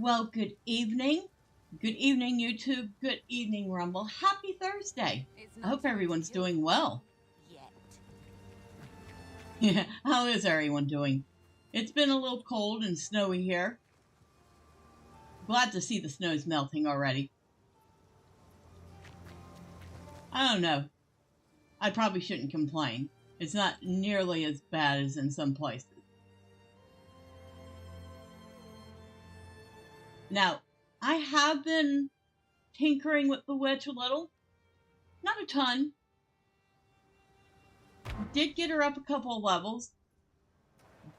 Well, good evening. Good evening, YouTube. Good evening, Rumble. Happy Thursday. I hope everyone's doing well. Yeah, how is everyone doing? It's been a little cold and snowy here. Glad to see the snow's melting already. I don't know. I probably shouldn't complain. It's not nearly as bad as in some places. Now, I have been tinkering with the witch a little. Not a ton. Did get her up a couple of levels.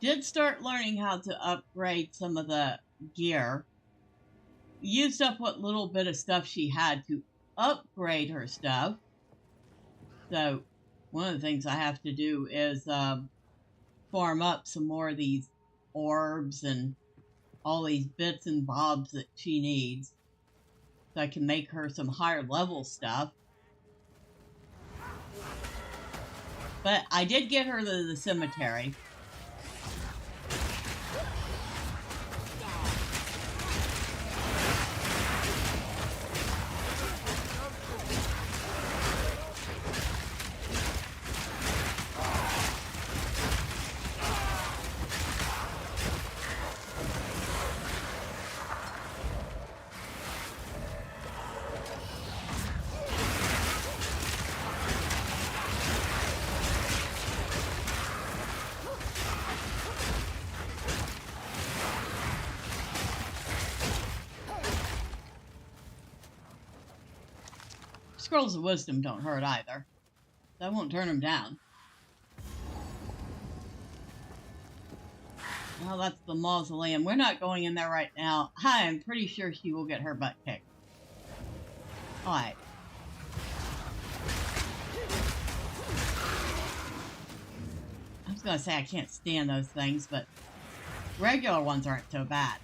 Did start learning how to upgrade some of the gear. Used up what little bit of stuff she had to upgrade her stuff. So, one of the things I have to do is farm up some more of these orbs and all these bits and bobs that she needs. So I can make her some higher level stuff. But I did get her to the cemetery. Scrolls of Wisdom don't hurt either. I won't turn them down. Well, that's the mausoleum. We're not going in there right now. I am pretty sure she will get her butt kicked. Alright. I was going to say I can't stand those things, but regular ones aren't so bad.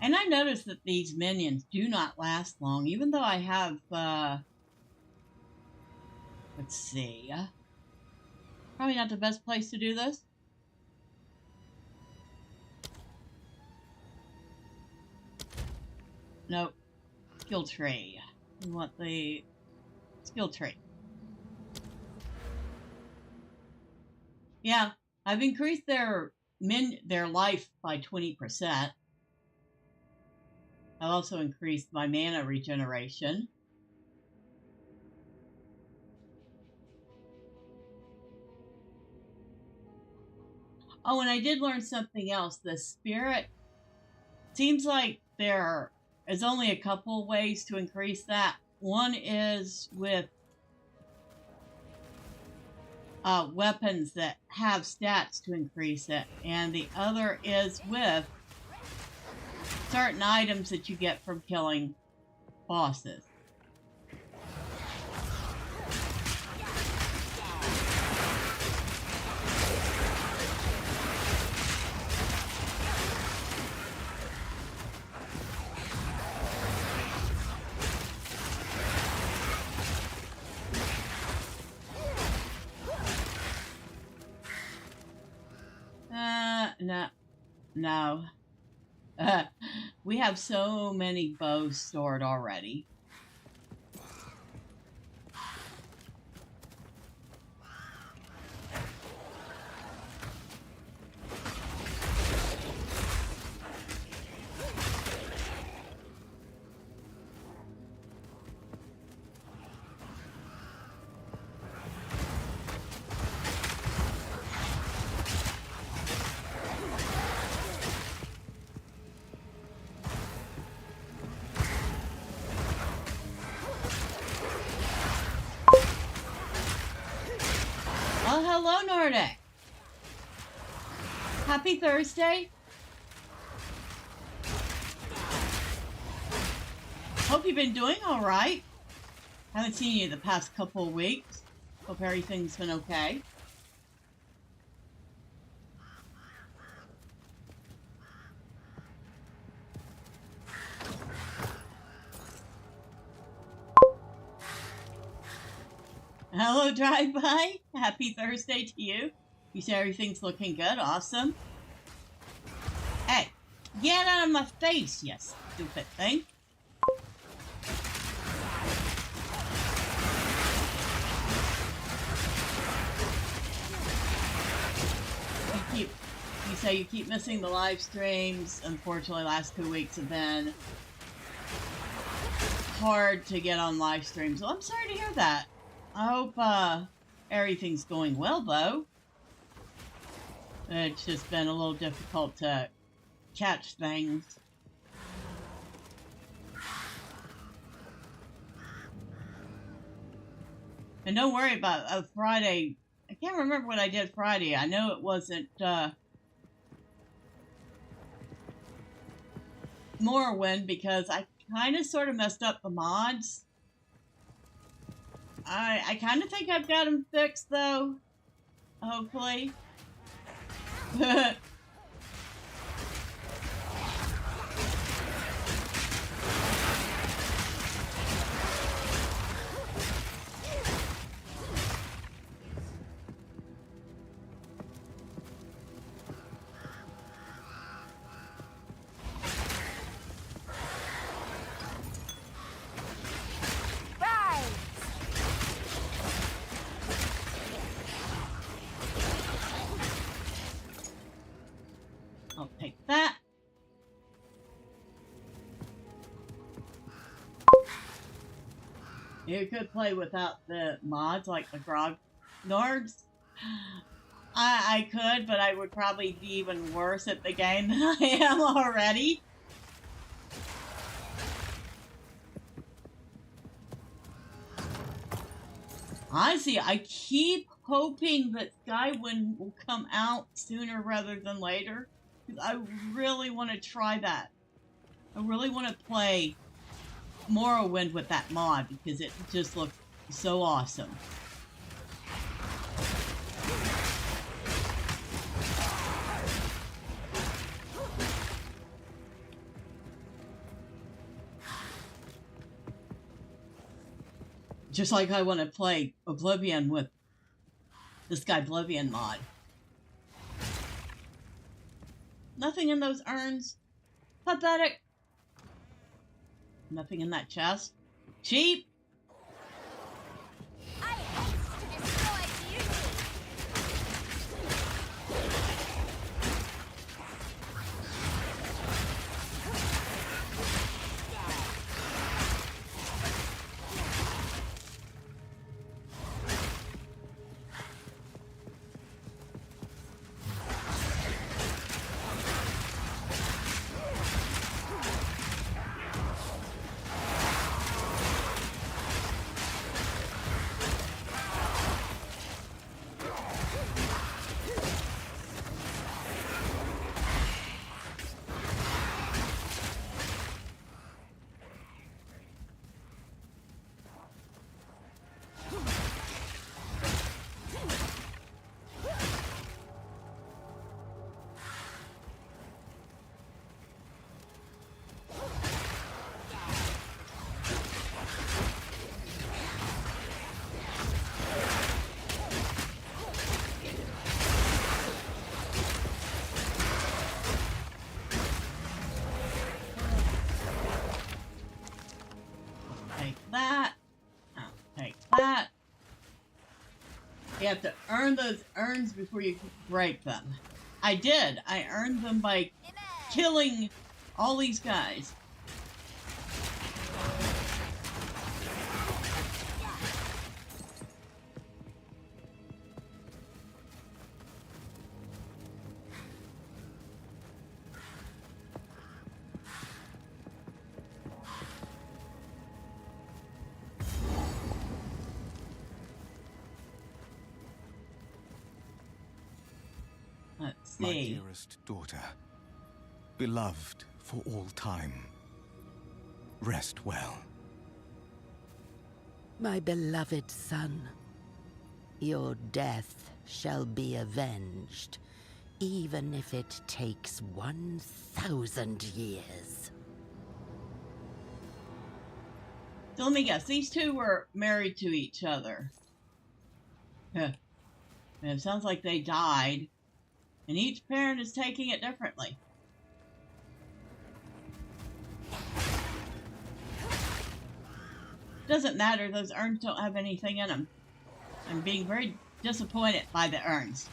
And I noticed that these minions do not last long, even though I have, let's see, probably not the best place to do this. Nope, skill tree. We want the skill tree. Yeah, I've increased their life by 20%. I've also increased my mana regeneration. Oh, and I did learn something else. The spirit seems like there is only a couple ways to increase that. One is with weapons that have stats to increase it, and the other is with certain items that you get from killing bosses. No. We have so many bows stored already. Well, hello, Nordic. Happy Thursday. Hope you've been doing all right. Haven't seen you the past couple of weeks. Hope everything's been okay. Hello, Drive-By. Happy Thursday to you. You say everything's looking good. Awesome. Hey, get out of my face, you stupid thing. You say you keep missing the live streams. Unfortunately, last 2 weeks have been hard to get on live streams. Well, I'm sorry to hear that. I hope everything's going well, though. It's just been a little difficult to catch things. And don't worry about Friday. I can't remember what I did Friday. I know it wasn't Morrowind because I kind of sort of messed up the mods. I kind of think I've got them fixed, though. Hopefully. I'll take that. You could play without the mods, like the Grognards. I could, but I would probably be even worse at the game than I am already. Honestly, I keep hoping that Skywind will come out sooner rather than later. Because I really want to try that. I really want to play Morrowind with that mod because it just looks so awesome. Just like I want to play Oblivion with the Skyblivion mod. Nothing in those urns. Pathetic. Nothing in that chest. Cheap. I haste to destroy beauty. You have to earn those urns before you break them. I did. I earned them by killing all these guys. Let's My see. dearest daughter, beloved for all time, rest well. My beloved son, your death shall be avenged, even if it takes 1,000 years. So let me guess, these two were married to each other. And it sounds like they died, and each parent is taking it differently. Doesn't matter, those urns don't have anything in them. I'm being very disappointed by the urns.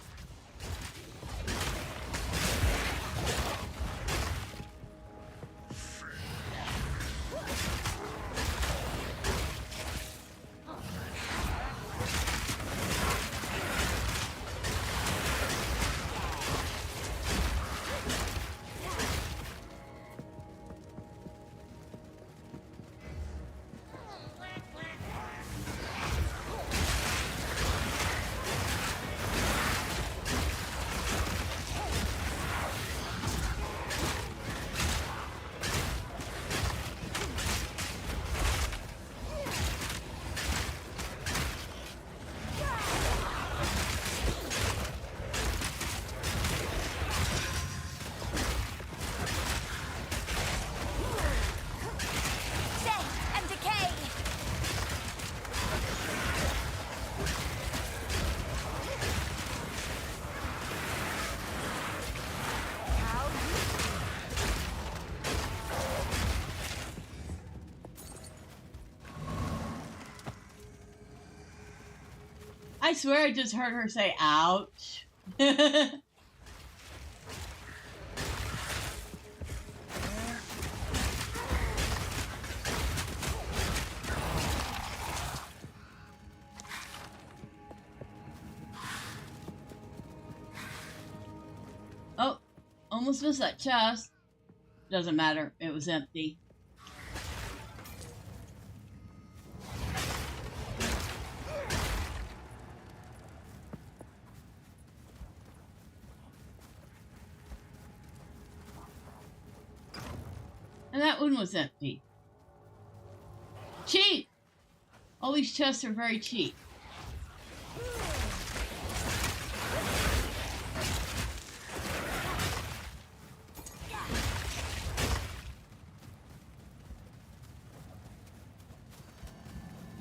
Death and decay. I swear I just heard her say, ouch. Oh, almost missed that chest. Doesn't matter, it was empty. And that one was empty. Cheap! All these chests are very cheap.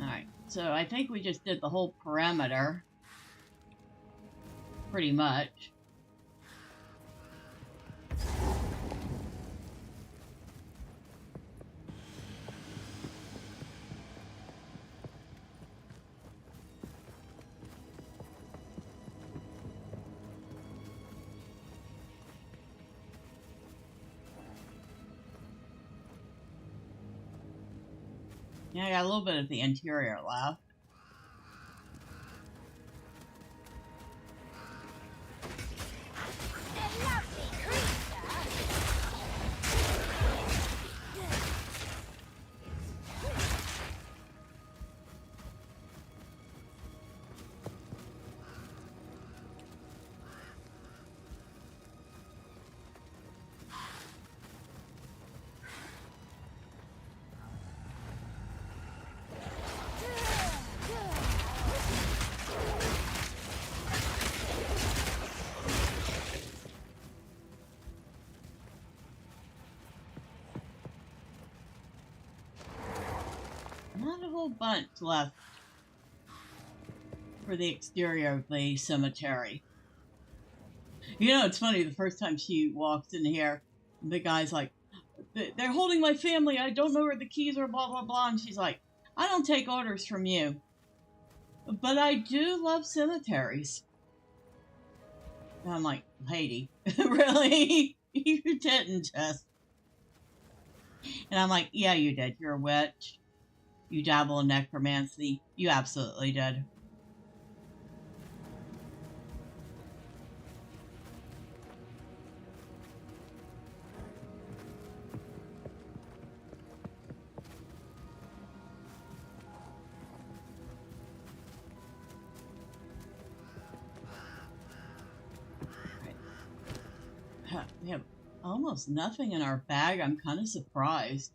Alright, so I think we just did the whole perimeter. Pretty much. Yeah, I got a little bit of the interior left. A lovely creature. Not a whole bunch left for the exterior of the cemetery. You know, it's funny, the first time she walks in here, the guy's like, they're holding my family, I don't know where the keys are, blah, blah, blah. And she's like, I don't take orders from you. But I do love cemeteries. And I'm like, lady, really? You didn't just. And I'm like, yeah, you did. You're a witch. You dabble in necromancy. You absolutely did. We have almost nothing in our bag. I'm kind of surprised.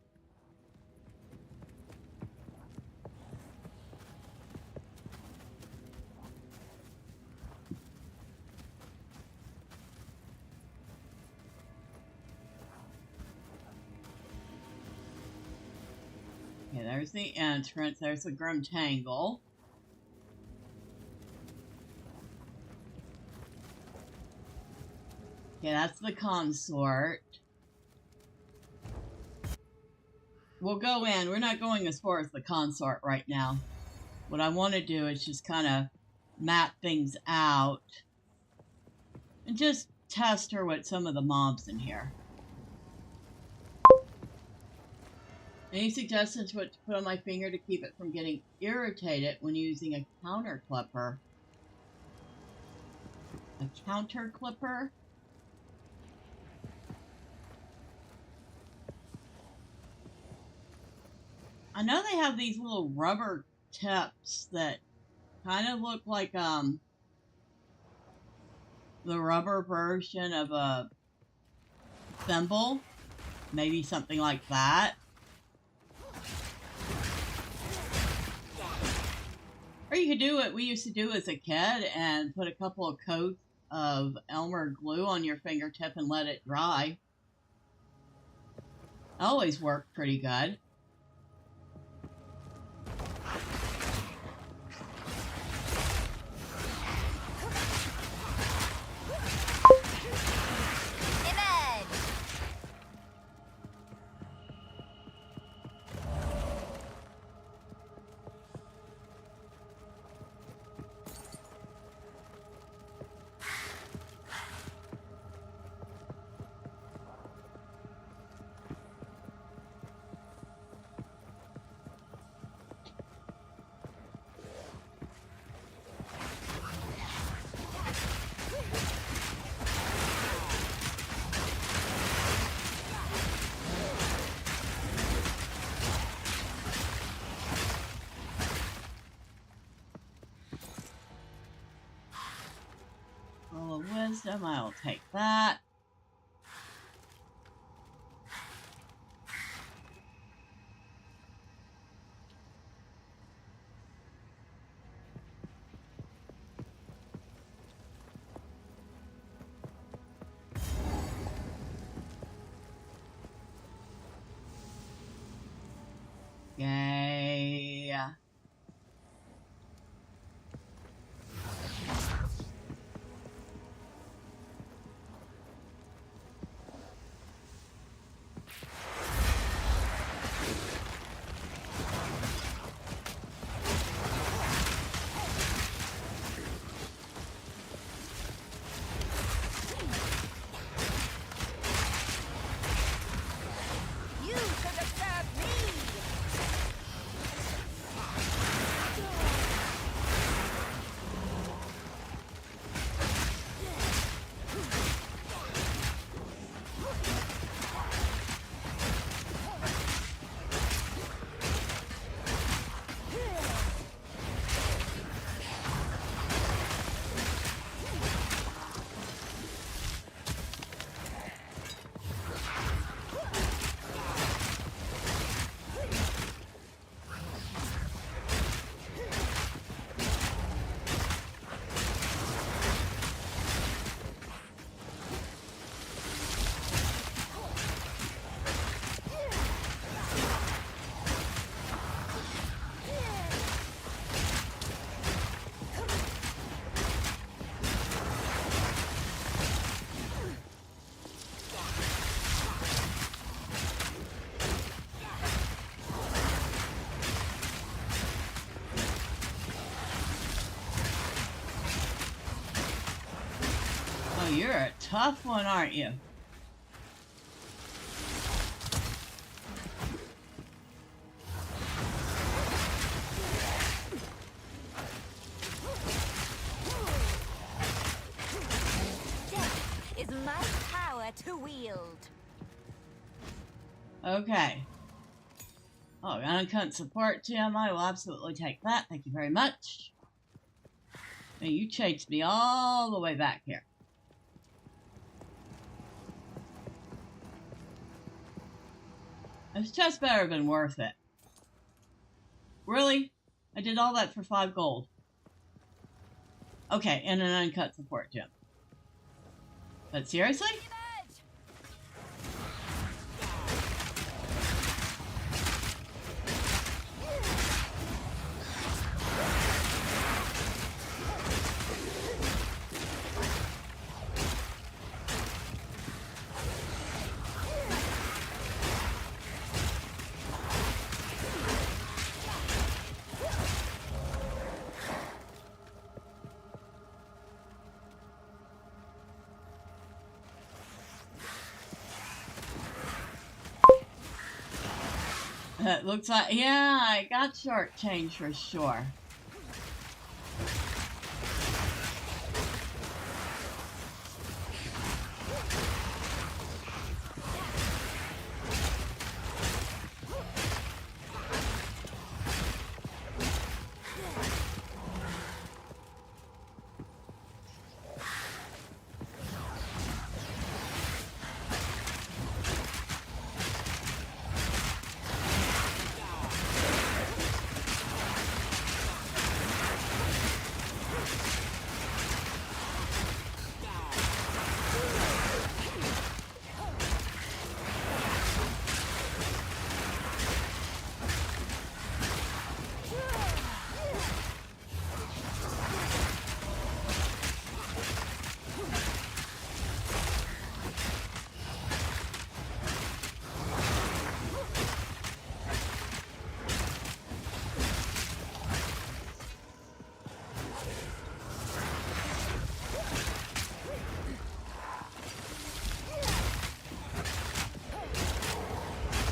Okay, there's the entrance. There's the Grim Tangle. Okay, that's the consort. We'll go in. We're not going as far as the consort right now. What I want to do is just kind of map things out and just test her with some of the mobs in here. Any suggestions what to put on my finger to keep it from getting irritated when using a counter clipper? A counter clipper? I know they have these little rubber tips that kind of look like the rubber version of a thimble. Maybe something like that. Or you could do what we used to do as a kid and put a couple of coats of Elmer glue on your fingertip and let it dry. Always worked pretty good. Full of wisdom, I'll take that. Yay. You could have served me! Oh, you're a tough one, aren't you? Death is my power to wield. Okay. Oh, uncut support gem. I will absolutely take that. Thank you very much. Now you chased me all the way back here. It's just better than worth it. Really? I did all that for 5 gold. Okay, and an uncut support gem. But seriously? It looks like, yeah, I got shortchanged for sure.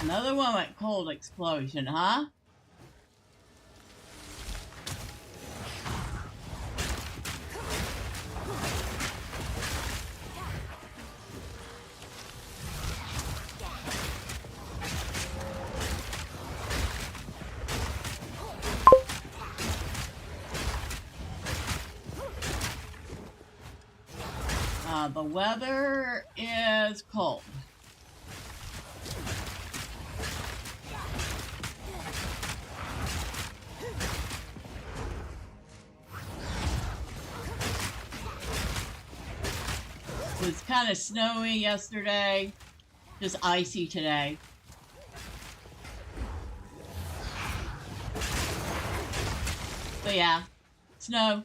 Another one with cold explosion, huh? The weather is cold. It was kind of snowy yesterday, just icy today. But yeah, snow.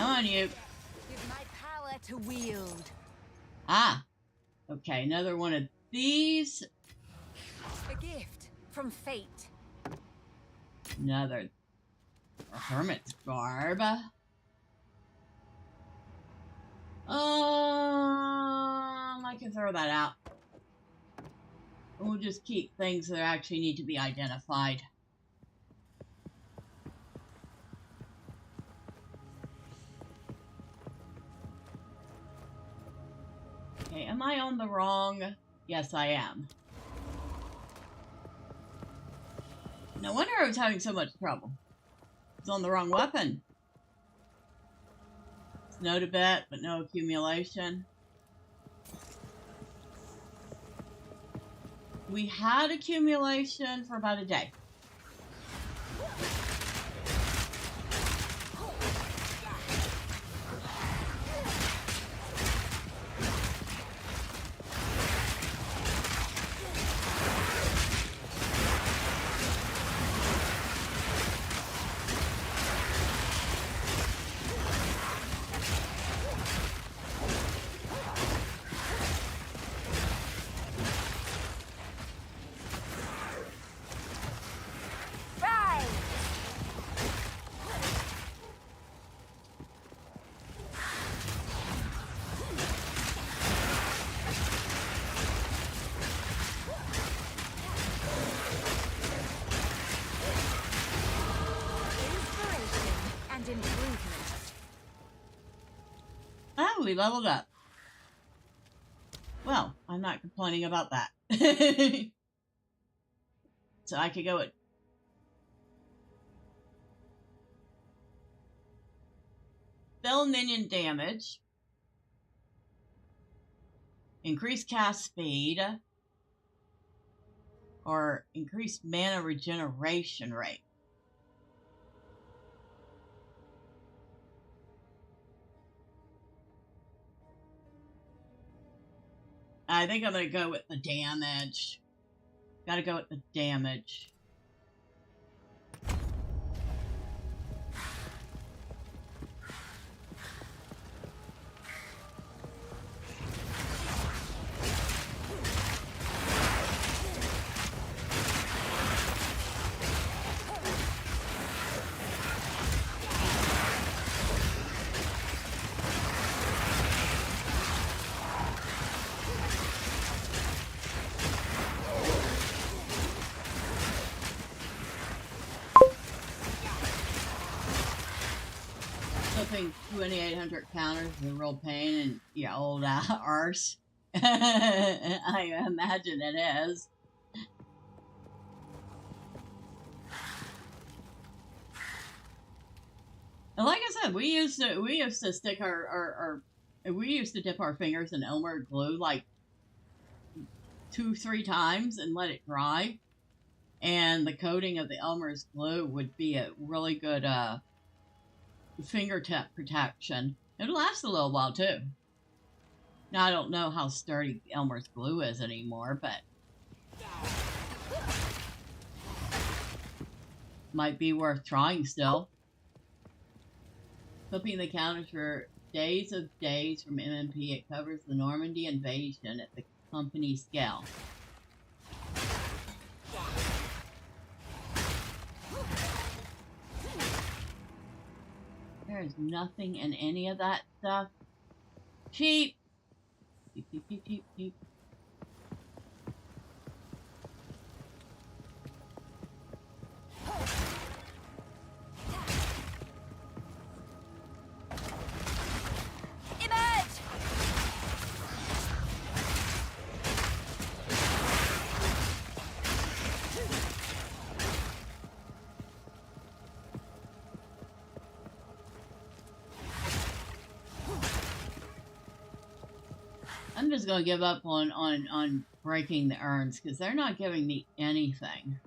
On you. Give my power to wield. Ah, okay, another one of these. A gift from fate. Another hermit's garb. I can throw that out. We'll just keep things that actually need to be identified. Okay, am I on the wrong? Yes, I am. No wonder I was having so much trouble. I was on the wrong weapon. Snowed a bit, but no accumulation. We had accumulation for about a day. Oh, we leveled up. Well, I'm not complaining about that. So I could go with spell minion damage, increase cast speed, or increase mana regeneration rate. I think I'm going to go with the damage. Gotta go with the damage. Flipping 2800 counters is a real pain in your old arse. I imagine it is. And like I said, we used to stick we used to dip our fingers in enamoured glue like 2-3 times and let it dry. And the coating of the enamoured glue would be a really good fingertip protection. It'll last a little while too. Now I don't know how sturdy enamoured glue is anymore, but might be worth trying still. Flipping the counters for days of days from MMP, it covers the Normandy invasion at the company scale. There is nothing in any of that stuff. Cheap. Cheap, cheap, cheap, cheap, cheap. I'm just going to give up on breaking the urns because they're not giving me anything.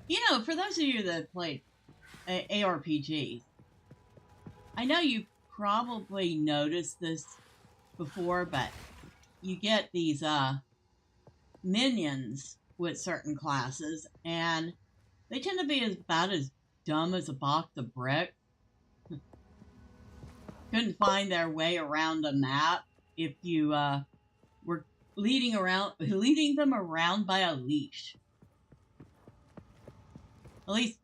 You know, for those of you that played ARPGs, I know you probably noticed this before, but you get these minions with certain classes, and they tend to be about as dumb as a box of bricks. Couldn't find their way around a map if you were leading them around by a leash. At least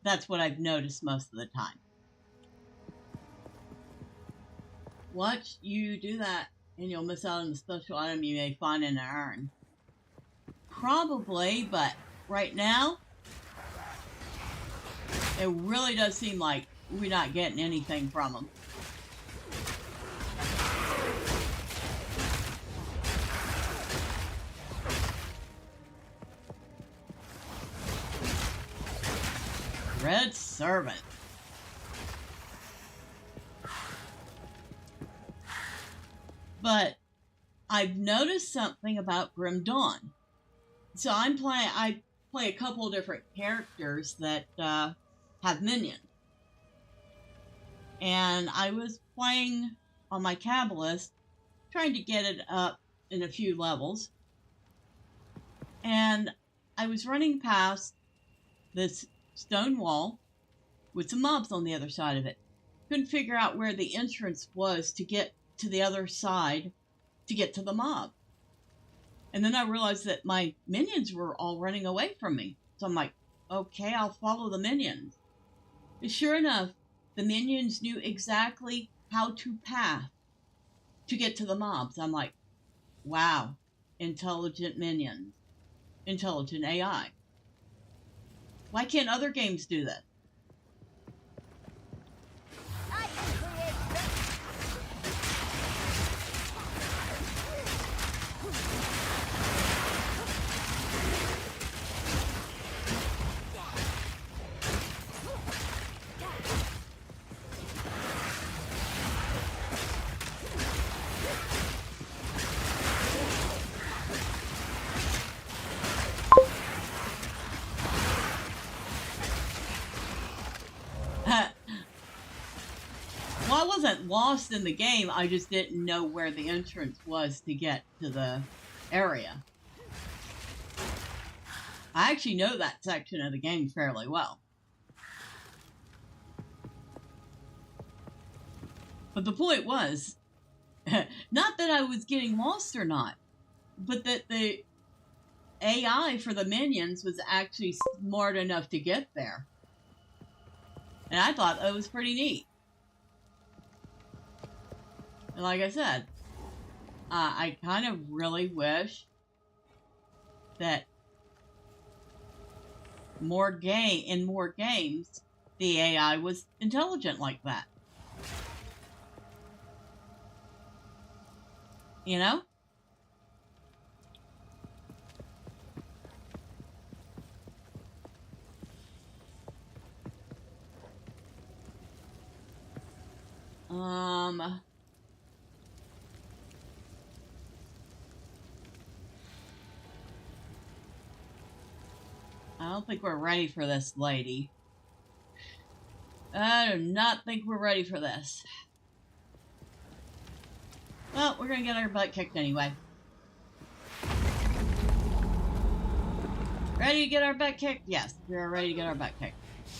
that's what I've noticed most of the time. Watch you do that, and you'll miss out on the special item you may find in an urn. Probably, but right now, it really does seem like we're not getting anything from them. Red Servant. But I've noticed something about Grim Dawn. So I play a couple of different characters that have minions. And I was playing on my Kabbalist, trying to get it up in a few levels. And I was running past this stone wall with some mobs on the other side of it. Couldn't figure out where the entrance was to get to the other side to get to the mob. And then I realized that my minions were all running away from me. So I'm like, okay, I'll follow the minions. And sure enough, the minions knew exactly how to path to get to the mobs. I'm like, wow, intelligent minions, intelligent AI. Why can't other games do that? Well, I wasn't lost in the game, I just didn't know where the entrance was to get to the area. I actually know that section of the game fairly well. But the point was, not that I was getting lost or not, but that AI for the minions was actually smart enough to get there. And I thought that was pretty neat. And like I said, I kind of really wish that in more games, the AI was intelligent like that. You know? I don't think we're ready for this, lady. I do not think we're ready for this. Well, we're gonna get our butt kicked anyway. Ready to get our butt kicked? Yes, we are ready to get our butt kicked.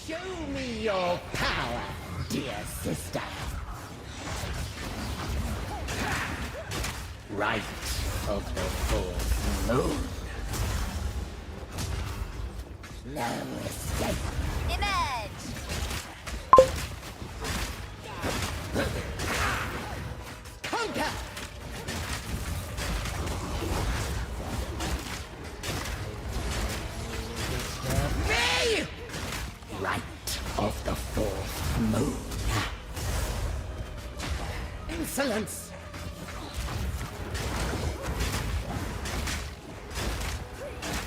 Show me your power, dear sister. Right of the full moon. No escape. Image! Conquer! Disturb me! Right of the fourth moon. Insolence!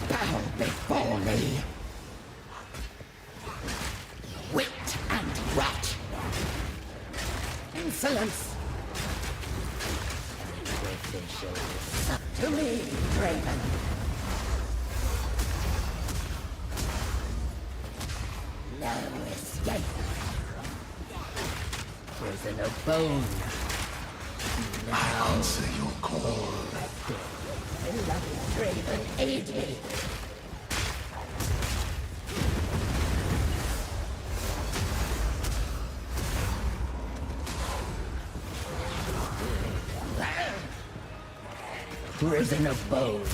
Bow before me! Wit and rot! Insolence! Up to me, Raven! No escape! Prisoner bone! I answer your call. Beloved Raven, aid me! Prisoner bone!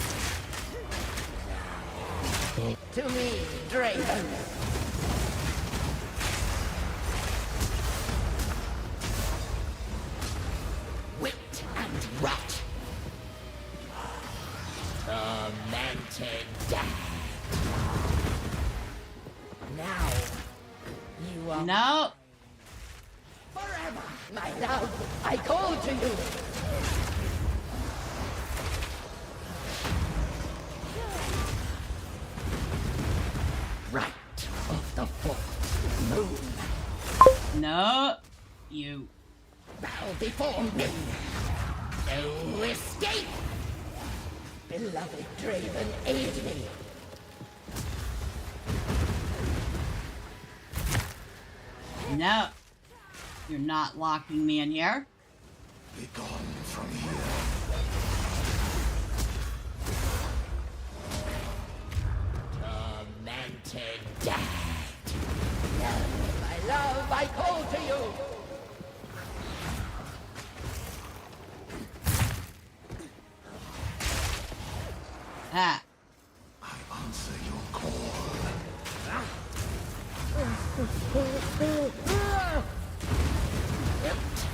To me, Draven! Wit and rot! Tormented death! Now, you are... No. Forever, my love, I call to you! Right of the fourth moon. No. You. Bow before me. No escape. Beloved Draven, aid me. No. You're not locking me in here. Be gone from here. Tormented death. No, my love, I call to you. Ah. I answer your call.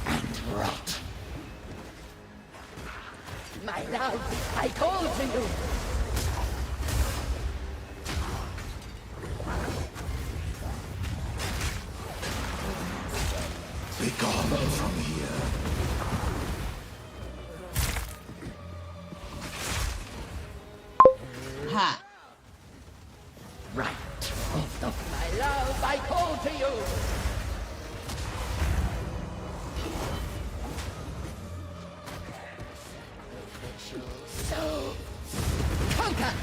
And rot. My love, I call to you. Be gone from here. Ha. Right of the... My love, I call to you. So... Conquer!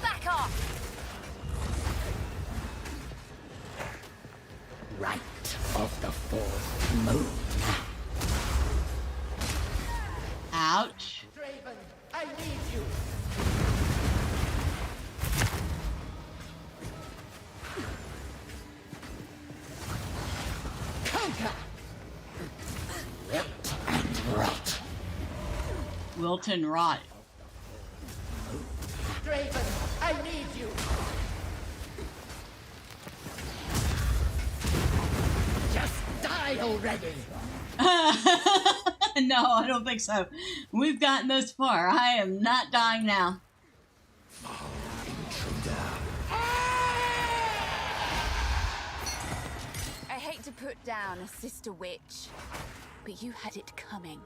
Back off! Right of the fourth moon. Ouch. Draven, I need you. Conquer! Wilt and rot. Wilton Rot. Draven, I need you. Just die already. No, I don't think so. We've gotten this far. I am not dying now. I hate to put down a sister witch, but you had it coming.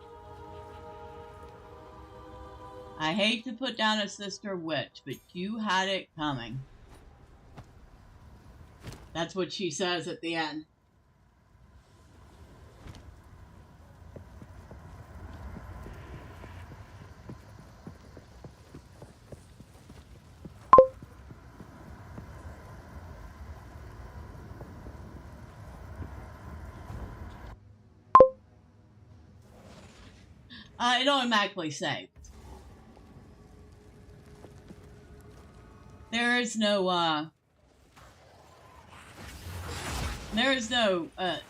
I hate to put down a sister witch, but you had it coming. That's what she says at the end. It automatically saved. There is no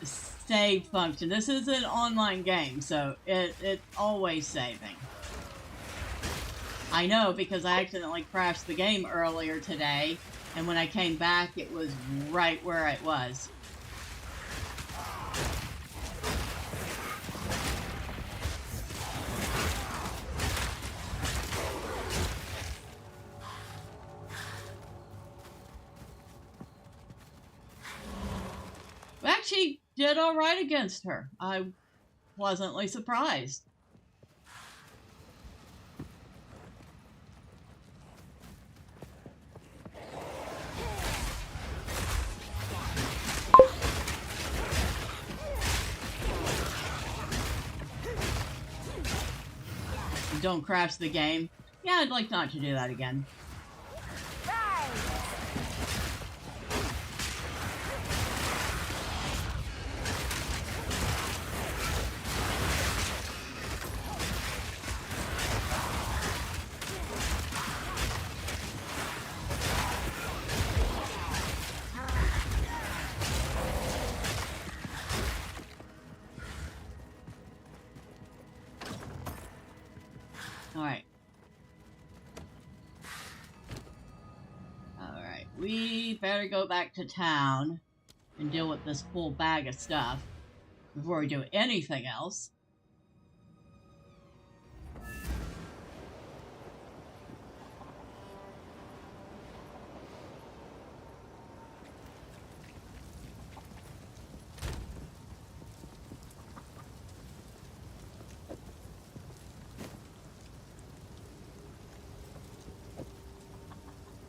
save function. This is an online game, so it's always saving. I know because I accidentally crashed the game earlier today, and when I came back, it was right where it was. We actually did all right against her. I'm pleasantly surprised. Don't crash the game. Yeah, I'd like not to do that again. Alright. Alright, we better go back to town and deal with this full bag of stuff before we do anything else.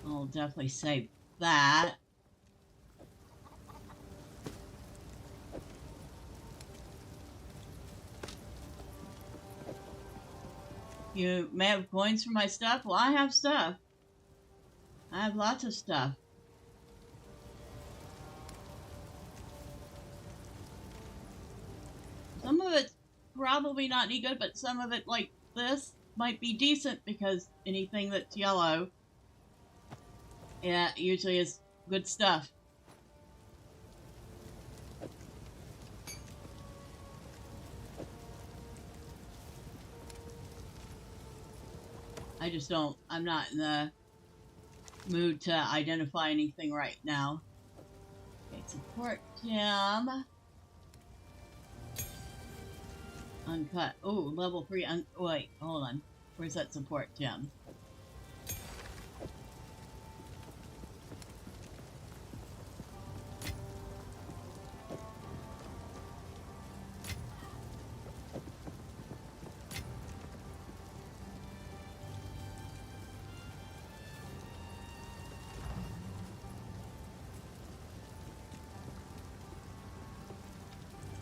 I'll definitely save that. You may have coins for my stuff. Well, I have stuff. I have lots of stuff. Some of it's probably not any good, but some of it, like this, might be decent because anything that's yellow, yeah, usually is good stuff. I just don't, I'm not in the mood to identify anything right now. Okay, support gem. Uncut. Oh, level 3. Wait, hold on. Where's that support gem?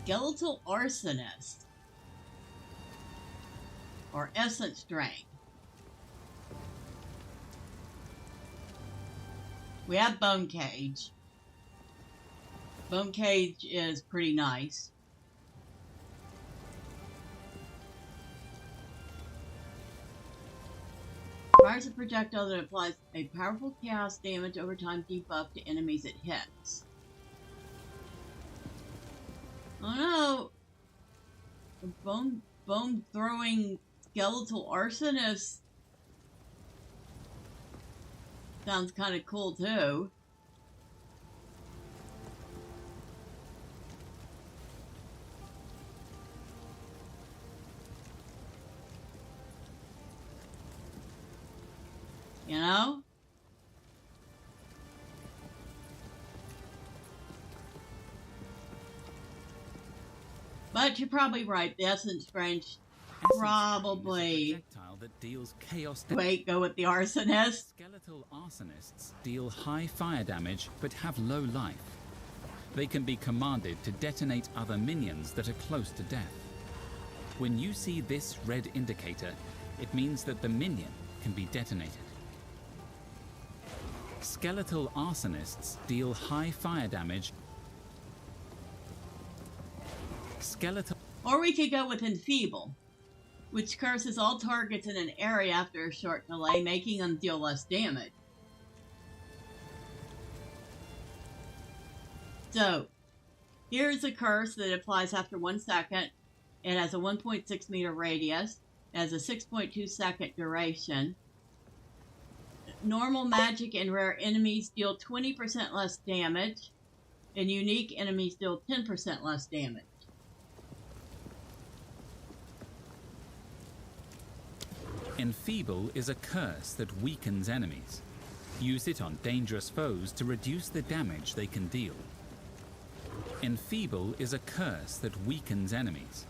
Skeletal arsonist. Or essence drain. We have bone cage. Bone cage is pretty nice. Fires a projectile that applies a powerful chaos damage over time debuff to enemies it hits. Oh no! The bone throwing skeletal arsonist sounds kind of cool too. You know? But you're probably right. The Essence Range probably... projectile that deals chaos Wait, go with the Arsonist. Skeletal arsonists deal high fire damage but have low life. They can be commanded to detonate other minions that are close to death. When you see this red indicator, it means that the minion can be detonated. Skeletal arsonists deal high fire damage. Or we could go with Enfeeble, which curses all targets in an area after a short delay, making them deal less damage. So, here's a curse that applies after 1 second. It has a 1.6 meter radius. It has a 6.2 second duration. Normal magic and rare enemies deal 20% less damage, and unique enemies deal 10% less damage. Enfeeble is a curse that weakens enemies. Use it on dangerous foes to reduce the damage they can deal. Enfeeble is a curse that weakens enemies.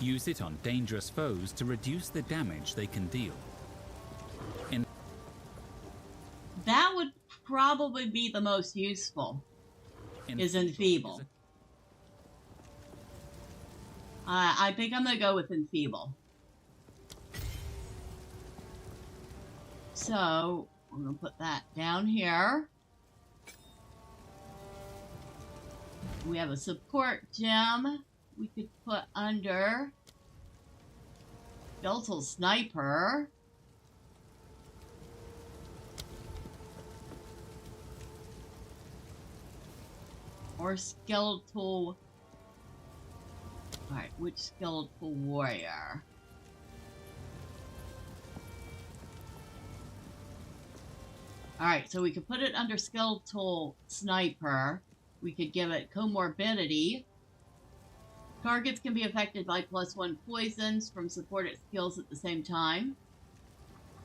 Use it on dangerous foes to reduce the damage they can deal. That would probably be the most useful, is Enfeeble. I think I'm going to go with Enfeeble. So, I'm going to put that down here. We have a support gem we could put under Skeletal Sniper. Or Skeletal... Alright, which Skeletal Warrior? Alright, so we could put it under Skeletal Sniper. We could give it Comorbidity. Targets can be affected by +1 poisons from supported skills at the same time.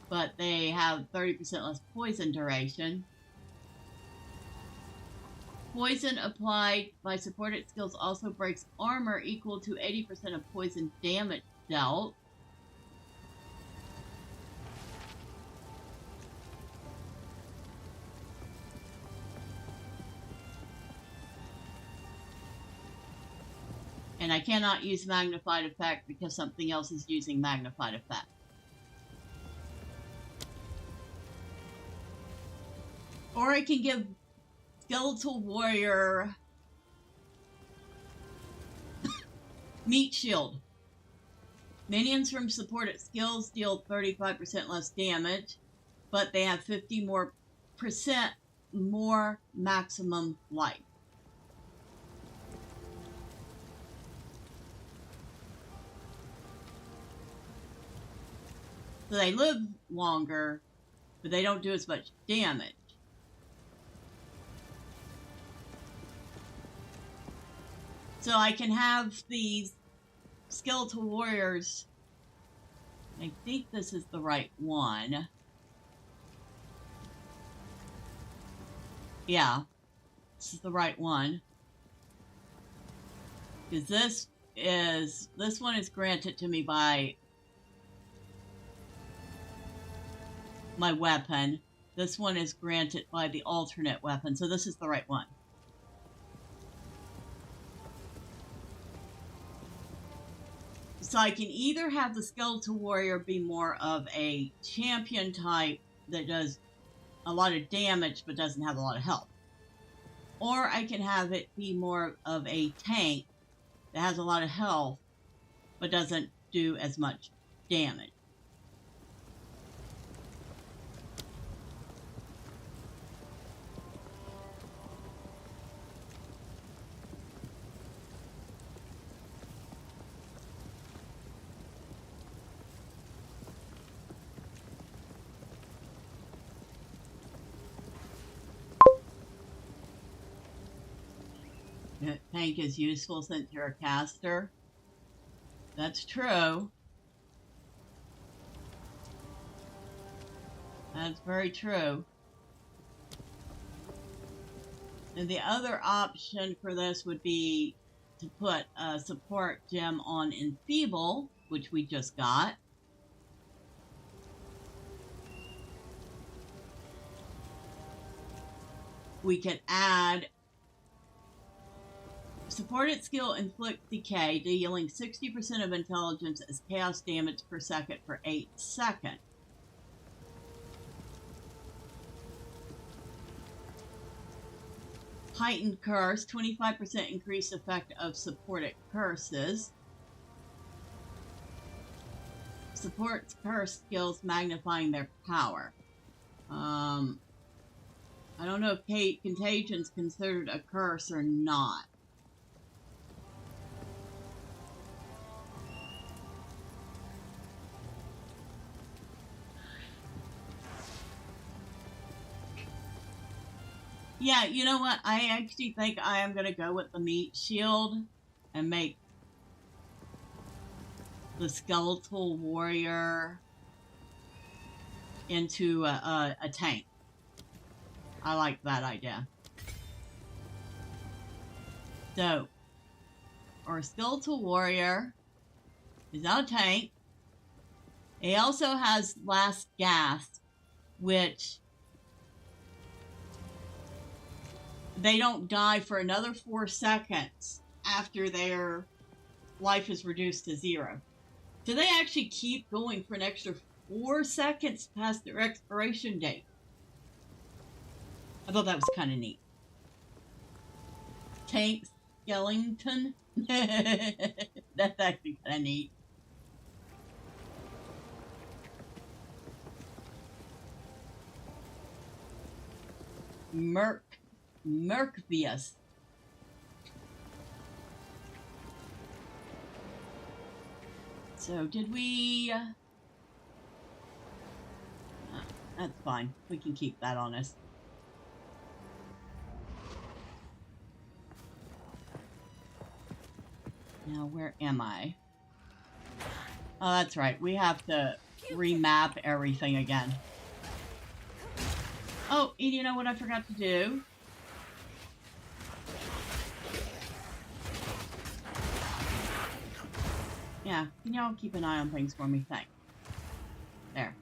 But they have 30% less poison duration. Poison applied by supported skills also breaks armor equal to 80% of poison damage dealt. And I cannot use Magnified Effect because something else is using Magnified Effect. Or I can give Skeletal Warrior Meat Shield. Minions from supported skills deal 35% less damage, but they have 50% more maximum life. So they live longer, but they don't do as much damage. So I can have these Skeletal Warriors. I think this is the right one. Yeah, this is the right one. Because this one is granted to me by my weapon. This one is granted by the alternate weapon, so this is the right one. So I can either have the Skeletal Warrior be more of a champion type that does a lot of damage but doesn't have a lot of health. Or I can have it be more of a tank that has a lot of health but doesn't do as much damage. The tank is useful since you're a caster. That's true. That's very true. And the other option for this would be to put a support gem on Enfeeble, which we just got. We could add supported skill inflict decay, dealing 60% of intelligence as chaos damage per second for 8 seconds. Heightened curse, 25% increased effect of supported curses. Supports curse skills magnifying their power. I don't know if Contagion's considered a curse or not. Yeah, you know what? I actually think I am going to go with the meat shield and make the skeletal warrior into a tank. I like that idea. So, our skeletal warrior is now a tank. He also has last gasp, which they don't die for another 4 seconds after their life is reduced to 0. So they actually keep going for an extra 4 seconds past their expiration date. I thought that was kind of neat. Tank skeleton. That's actually kind of neat. Merkvius. So did we... that's fine. We can keep that on us. Now, where am I? Oh, that's right. We have to remap everything again. Oh, and you know what I forgot to do? Yeah, can y'all keep an eye on things for me? Thanks. There.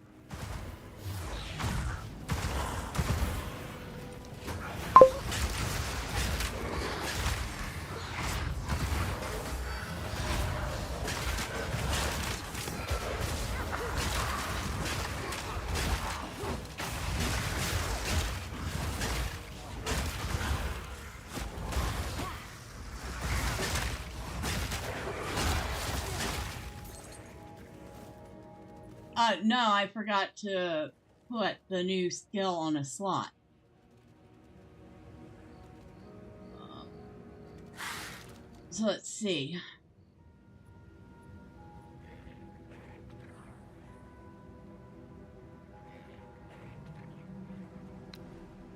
No, I forgot to put the new skill on a slot. So let's see.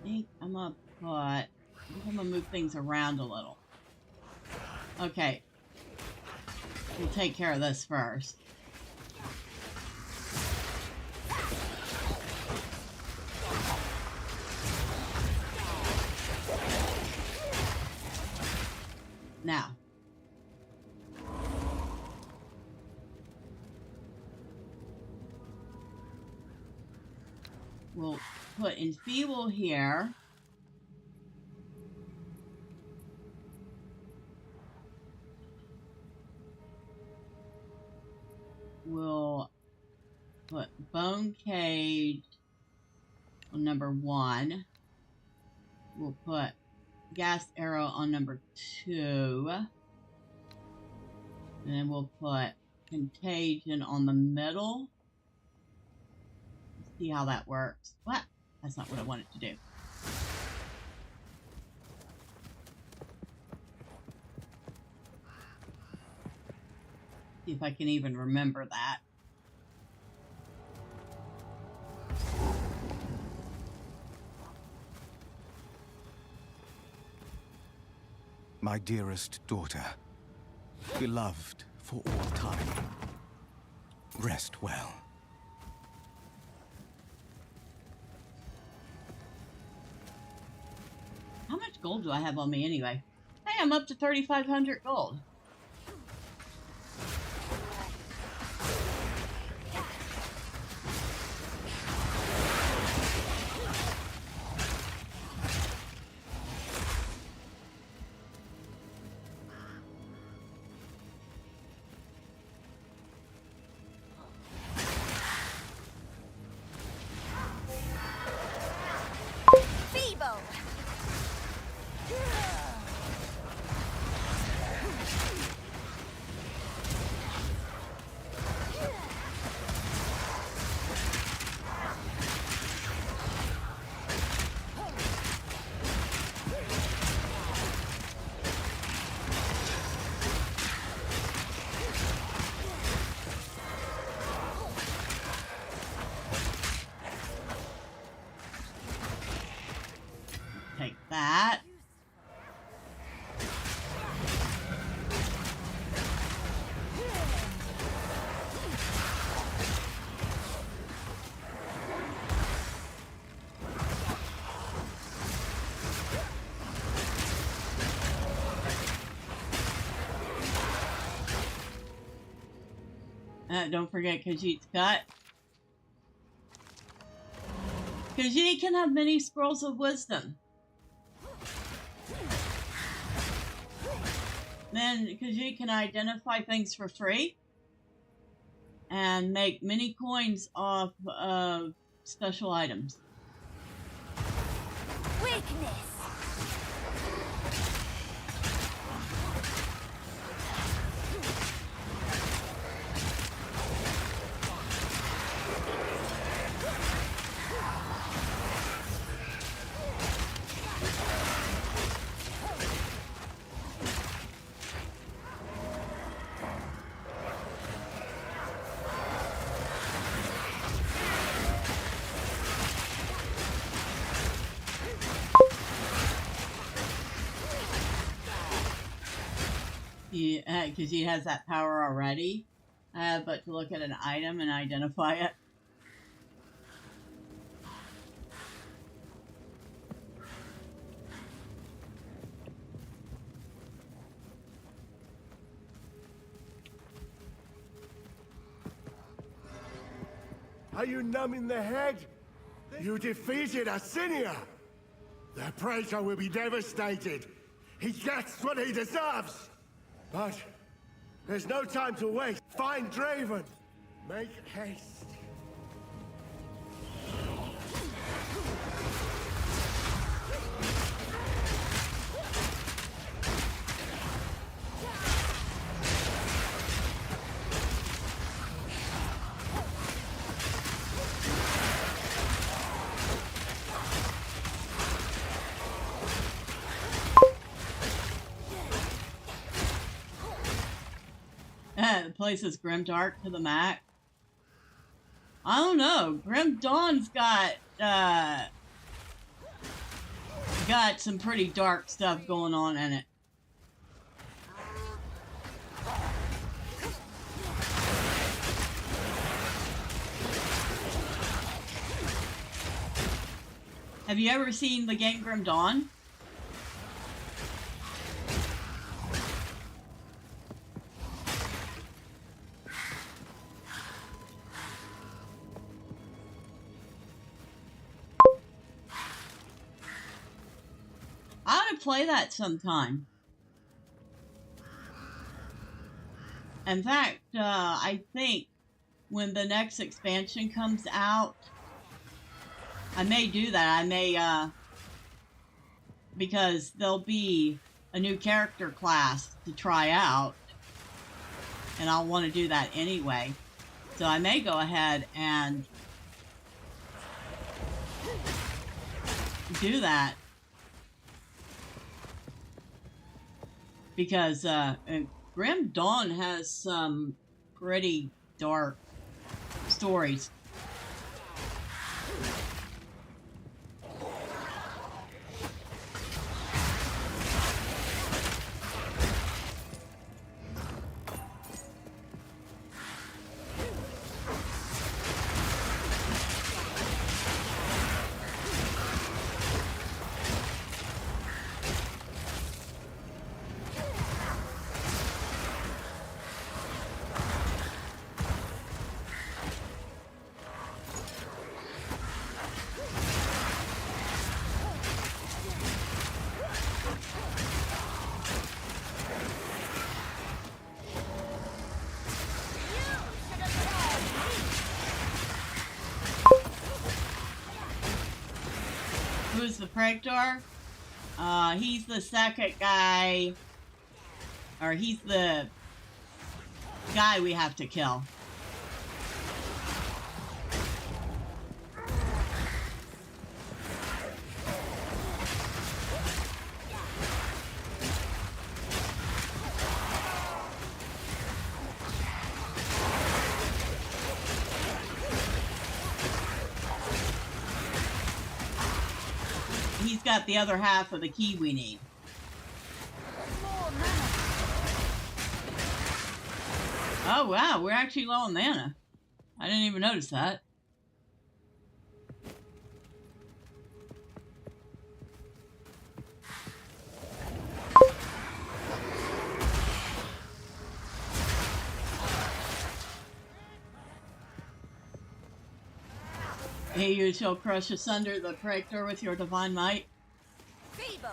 I think I'm gonna move things around a little. Okay. We'll take care of this first. Now, we'll put Enfeeble here. We'll put Bone Cage on number 1. We'll put Gas Arrow on number 2. And then we'll put Contagion on the middle. Let's see how that works. What? That's not what I wanted to do. See if I can even remember that. my dearest daughter, beloved for all time, rest well. How much gold do I have on me anyway? Hey, I'm up to 3,500 gold. Take that. Don't forget Khajiit's cut. Khajiit can have many scrolls of wisdom. Then Khajiit can identify things for free and make many coins off of special items. Weakness. Because he has that power already, but to look at an item and identify it. Are you numb in the head? You defeated Assinia! The Praetor will be devastated. He gets what he deserves! But there's no time to waste. Find Draven. Make haste. The place is grimdark to the max. I don't know. Grim Dawn's got some pretty dark stuff going on in it. Have you ever seen the game Grim Dawn? I ought to play that sometime. In fact, I think when the next expansion comes out, I may do that. I may, because there'll be a new character class to try out, and I'll want to do that anyway. So I may go ahead and do that. Because Grim Dawn has some pretty dark stories. is the Praetor. He's the second guy, or he's the guy we have to kill. He's got the other half of the key we need. Oh wow, we're actually low on mana. I didn't even notice that. Hey, you shall crush asunder the Praetor with your divine might. Feeble.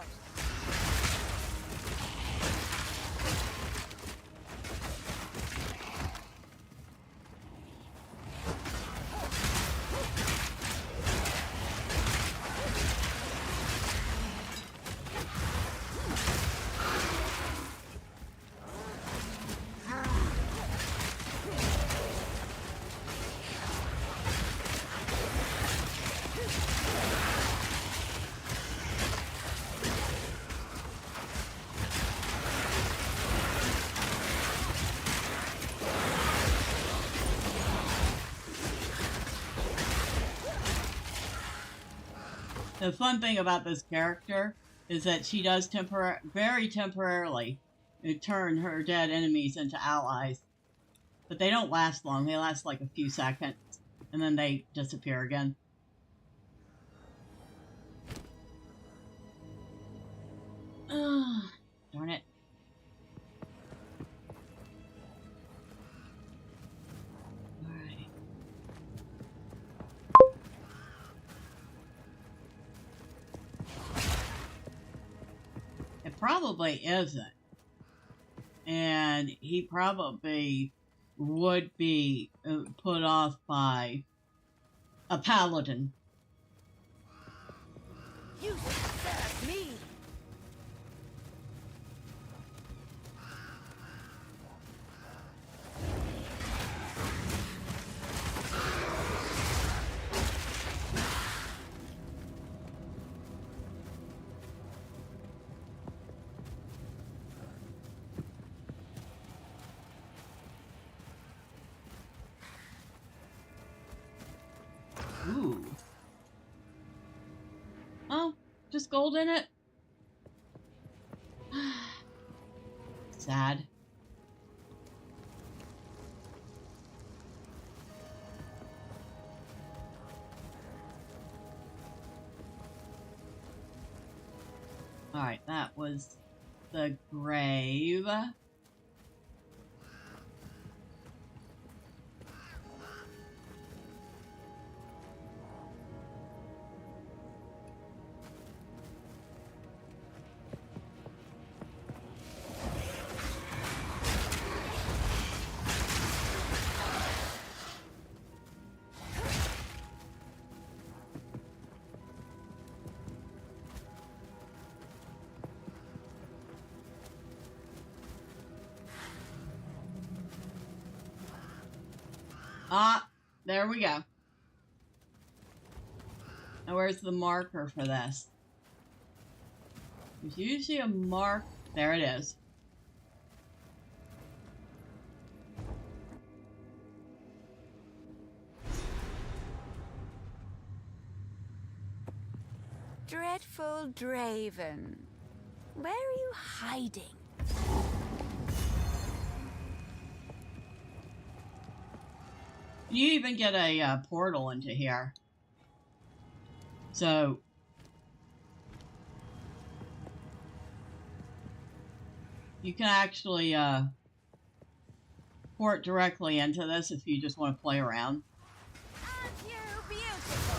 The fun thing about this character is that she does very temporarily turn her dead enemies into allies. But they don't last long. They last like a few seconds, and then they disappear again. Darn it. Alright. It probably isn't. And he probably would be put off by a paladin. You serve me. Ooh. Oh, just gold in it? Sad. Alright, that was the grave. Ah, there we go. Now where's the marker for this? There's usually a mark. There it is. Dreadful Draven. Where are you hiding? You even get a portal into here. So you can actually port directly into this if you just want to play around. Aren't you beautiful?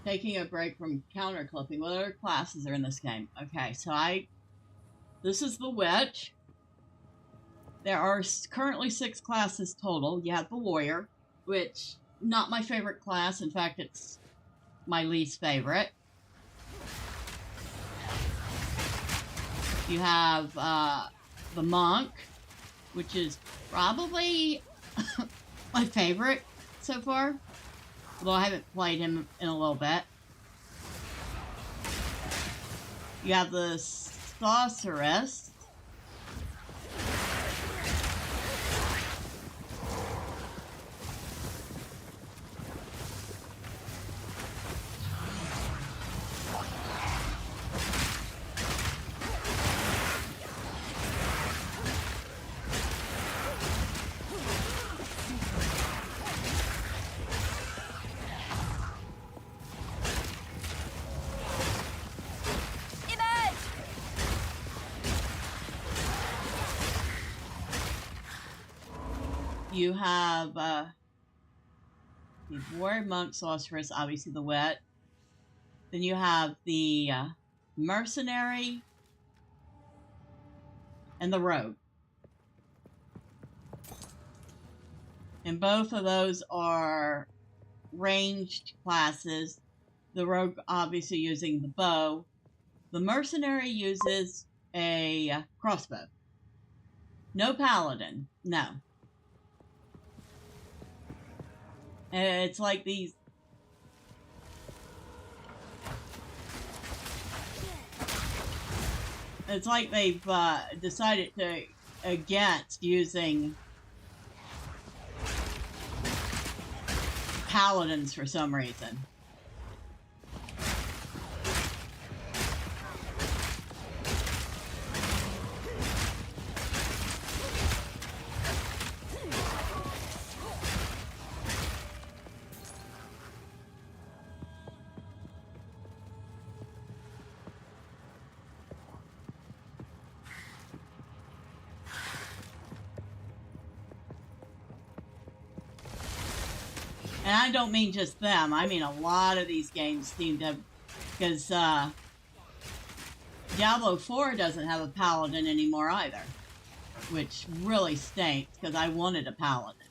taking a break from counter clipping. What other classes are in this game? Okay, so this is the witch. There are currently 6 classes total. You have the warrior, which not my favorite class. In fact, it's my least favorite. You have the monk, which is probably my favorite so far. Although I haven't played him in a little bit. You have the sorceress. You have the warrior, monk, sorceress, obviously the wet. Then you have the mercenary and the rogue. And both of those are ranged classes. The rogue obviously using the bow. The mercenary uses a crossbow. No paladin, no. It's like these... It's like they've decided against using paladins for some reason. And I don't mean just them. I mean a lot of these games seem to... Because Diablo 4 doesn't have a paladin anymore either. Which really stinks, because I wanted a paladin.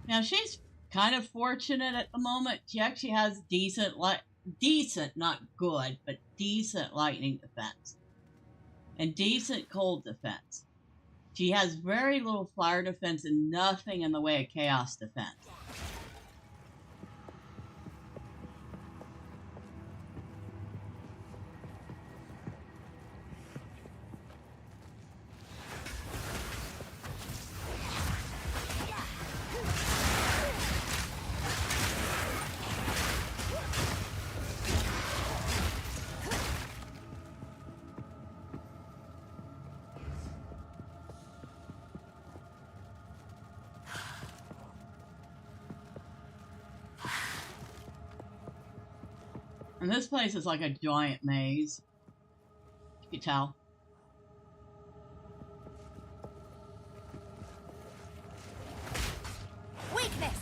Now, she's kind of fortunate at the moment. She actually has decent, not good, but decent lightning defense. And decent cold defense. She has very little fire defense and nothing in the way of chaos defense. And this place is like a giant maze. You can tell. Weakness.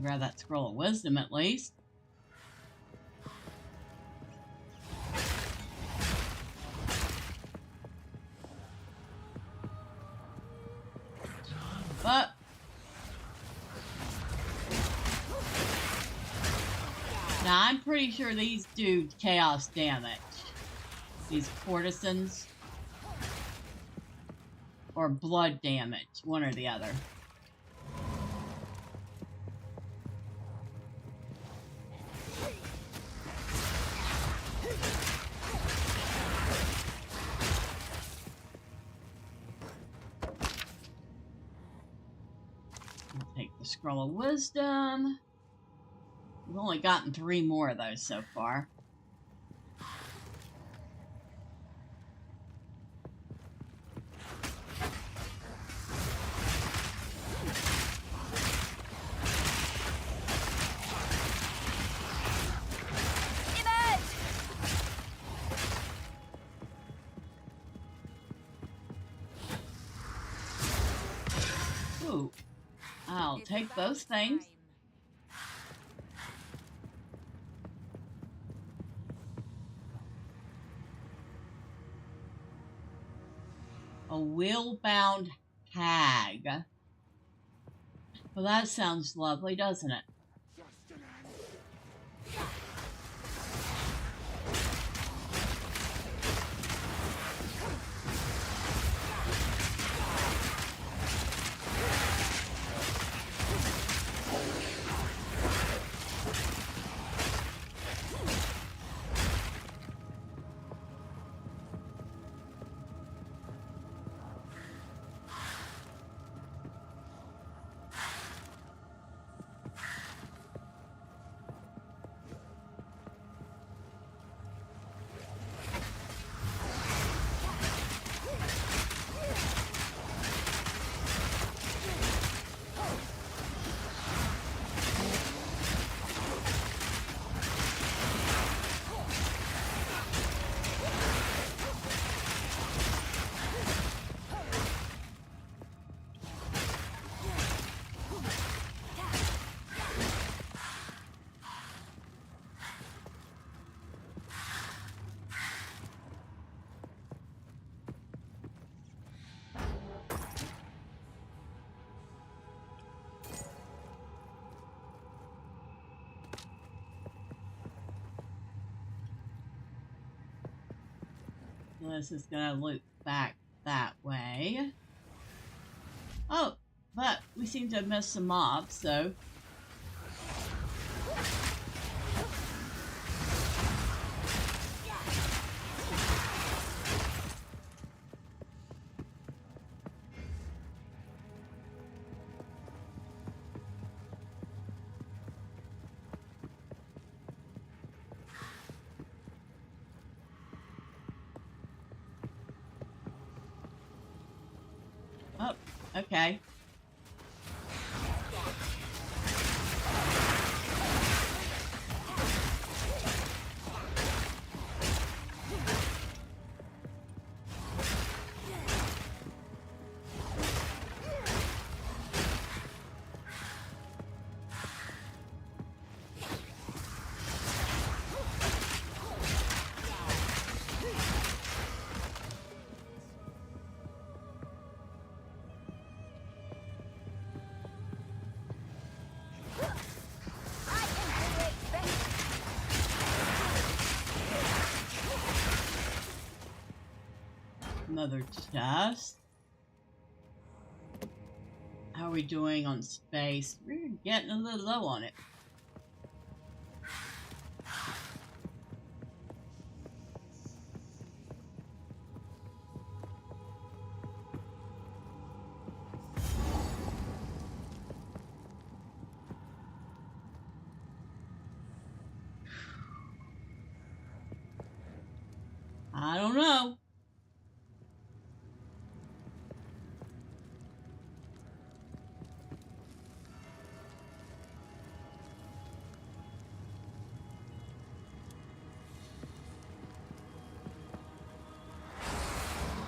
grab that scroll of wisdom at least. But now I'm pretty sure these do chaos damage. These courtesans. Or blood damage, one or the other. I'll take the scroll of wisdom. We've only gotten 3 more of those so far. Ooh, I'll take those things. A wheel-bound hag. Well, that sounds lovely, doesn't it? This is gonna loop back that way. Oh, but we seem to have missed some mobs, so. Oh, okay. Another chest. How are we doing on space? We're getting a little low on it. I don't know.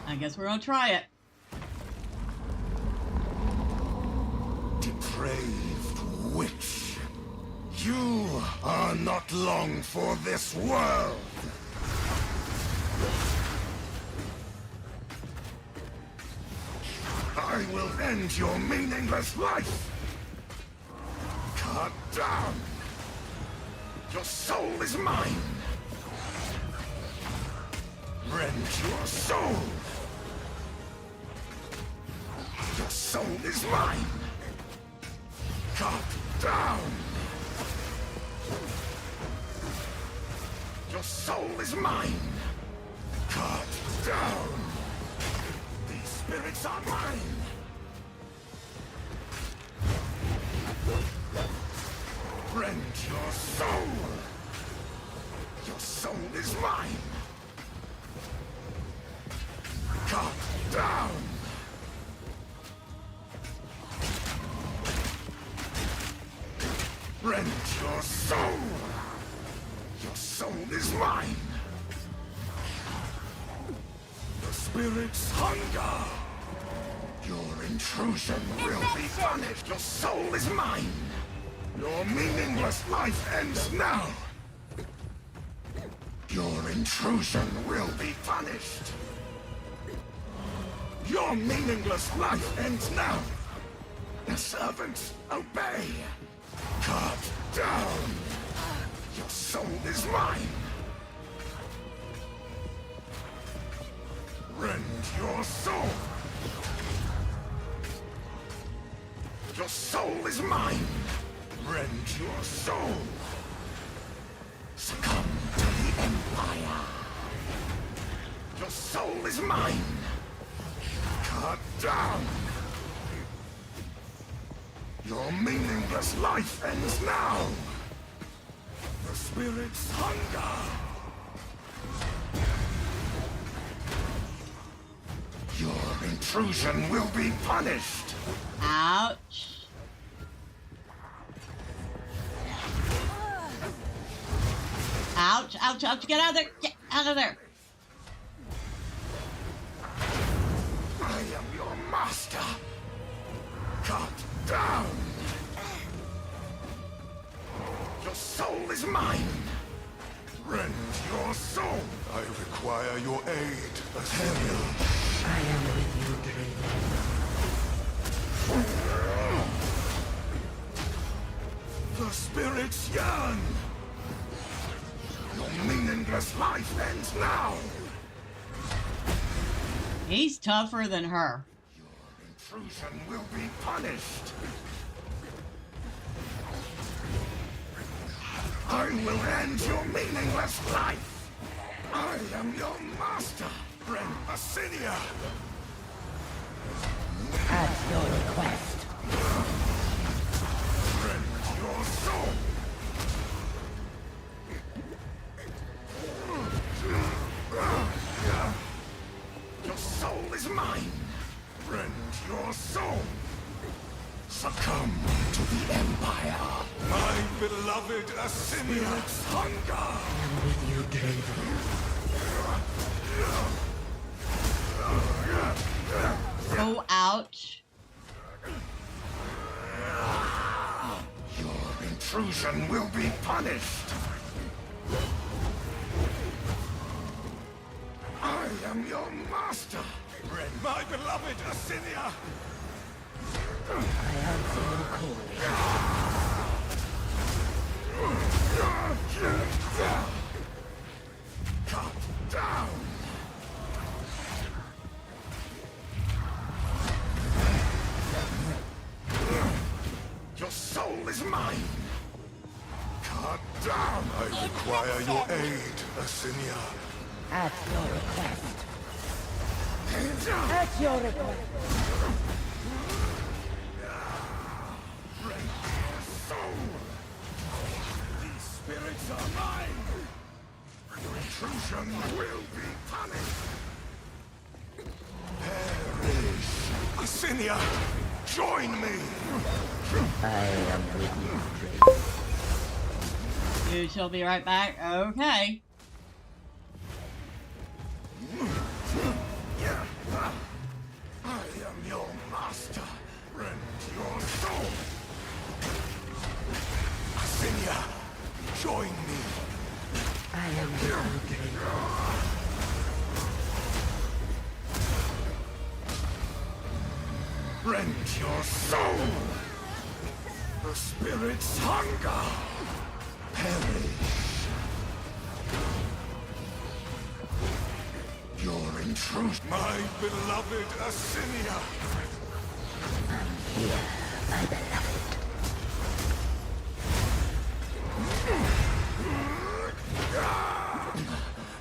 I guess we're gonna try it. Depraved witch. You are not long for this world. I will end your meaningless life. Cut down. Your soul is mine. Rend your soul. Your soul is mine. Cut down. Your soul is mine. Cut down. These spirits are mine. Rend your soul. Your soul is mine. Cut down. Rend your soul. Your soul is mine. The spirit's hunger. Your intrusion will be punished. Your soul is mine. Your meaningless life ends now. Your intrusion will be punished. Your meaningless life ends now. The servants, obey. Cut down. Your soul is mine. Rend your soul. Your soul is mine. Rend your soul. Succumb to the Empire. Your soul is mine. Cut down. Your meaningless life ends now. The spirit's hunger. Your intrusion will be punished. Ouch. Ouch, ouch, ouch. Get out of there. Get out of there. I am your master. Cut down. Your soul is mine. Rend your soul. I require your aid, Assyria. I am with you, Draven. The spirits yearn. Your meaningless life ends now. He's tougher than her. Your intrusion will be punished. I will end your meaningless life. I am your master, Friend Assyria. At your request. Rend your soul. Your soul is mine. Rend your soul. Succumb to the Empire. My beloved Assyria's hunger. I am with you, Draven. Oh, ouch. Your intrusion will be punished. I am your master. Rend my beloved Assyria. I answer your call. Cut down. Your soul is mine. Cut down. I require your aid, Assyria. At your request. At your request. Rend your soul. These spirits are mine. Your intrusion will be punished. Perish. Assyria, join me. I am with you, Draven. You shall be right back. Okay. I am your master. Rend your soul. Assyria, Rend your soul! The spirit's hunger! Perish! Your intrusion, my beloved Asinia! Here, my beloved.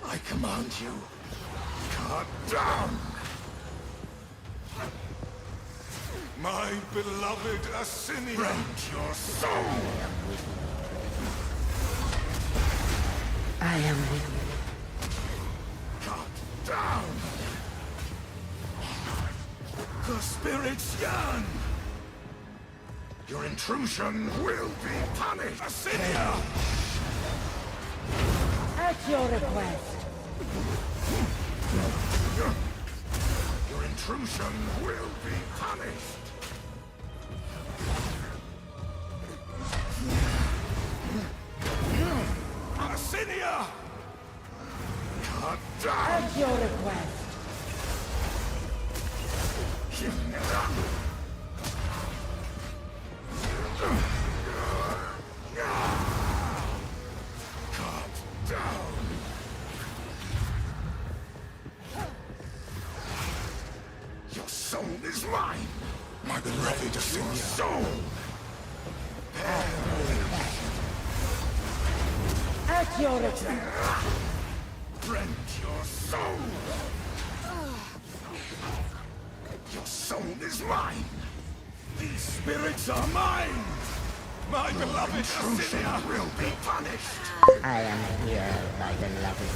I command you, cut down! My beloved Asinia! Rend your soul! I am with you. Cut down! The spirits yearn! Your intrusion will be punished! Asinia! At your request. Your intrusion will be punished! Asinia! Cut down! At your request. Cut down! Your soul is mine! My beloved Asinia! Your soul! At your request. Rend your soul! Your soul is mine! These spirits are mine! My beloved Asinia will be punished! I am here, my beloved.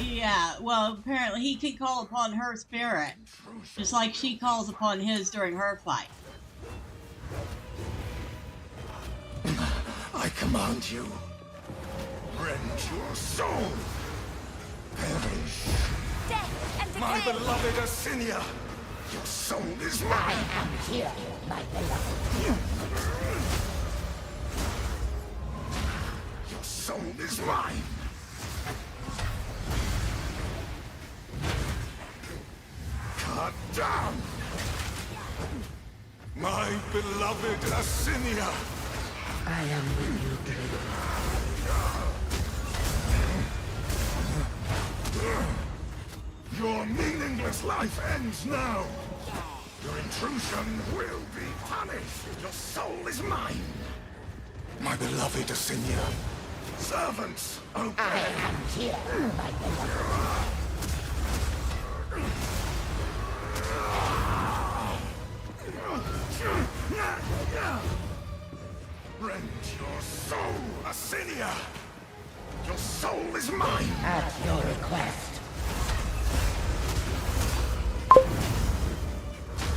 Yeah, well, apparently he can call upon her spirit, just like she calls upon his during her fight. I command you, rend your soul! Perish! Death and My decay! beloved Asinia! Your soul is I mine! am here, my beloved. Your soul is mine! Cut down! My beloved Asinia! I am with you, Drake. Your meaningless life ends now! Your intrusion will be punished! Your soul is mine! My beloved Asinia! Servants, obey! I am here, my beloved. Rend your soul, Asinia! Your soul is mine! At your request.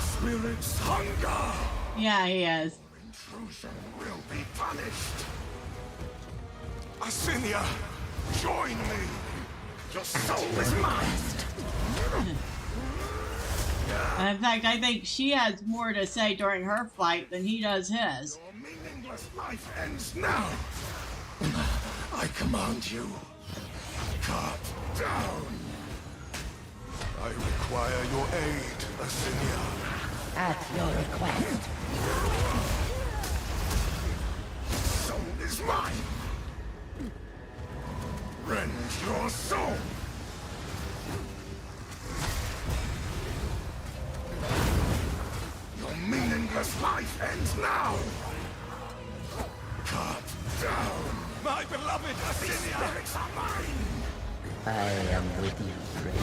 Spirit's hunger! Yeah, he is. Intrusion will be punished! Asinia, join me! Your soul is mine! And in fact, I think she has more to say during her fight than he does his. Your meaningless life ends now! I command you, cut down! I require your aid, Asinia. At your request. Soul is mine! Rend your soul! Your meaningless life ends now! Cut down! My beloved Asinia! Spirits are mine! I am with you, Drake.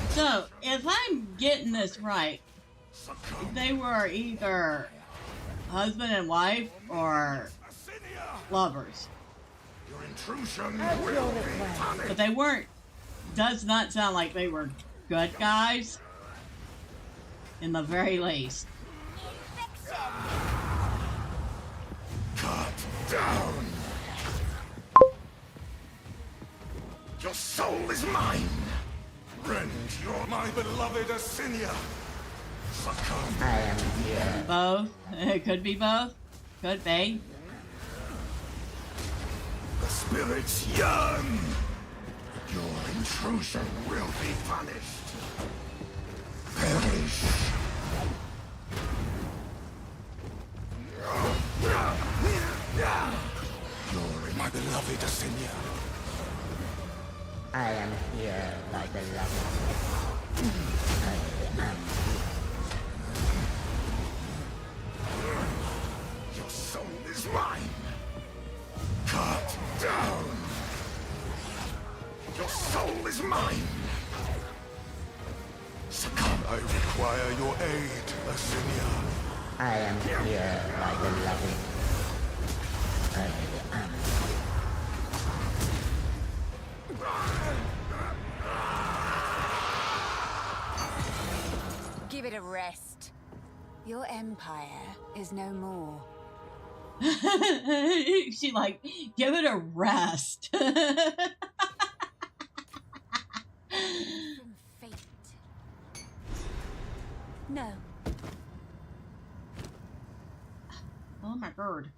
So, if I'm getting this right, Succumb, they were either husband and wife or Asinia! lovers. Your intrusion will be punished! But they weren't, does not sound like they were good guys, in the very least. Cut down! Your soul is mine! Rend your my beloved Asinia! Succumb! I am here. Both. It could be both. Could be. The spirits yearn! Your intrusion will be punished. Perish. Glory, my beloved Asinia. I am here, my beloved. I am. Your soul is mine. Cut down. Your soul is mine. Succumb. I require your aid, Asinia. I am here, my beloved. I am. Give it a rest. Your empire is no more. She like, give it a rest. From fate. No. Oh my god.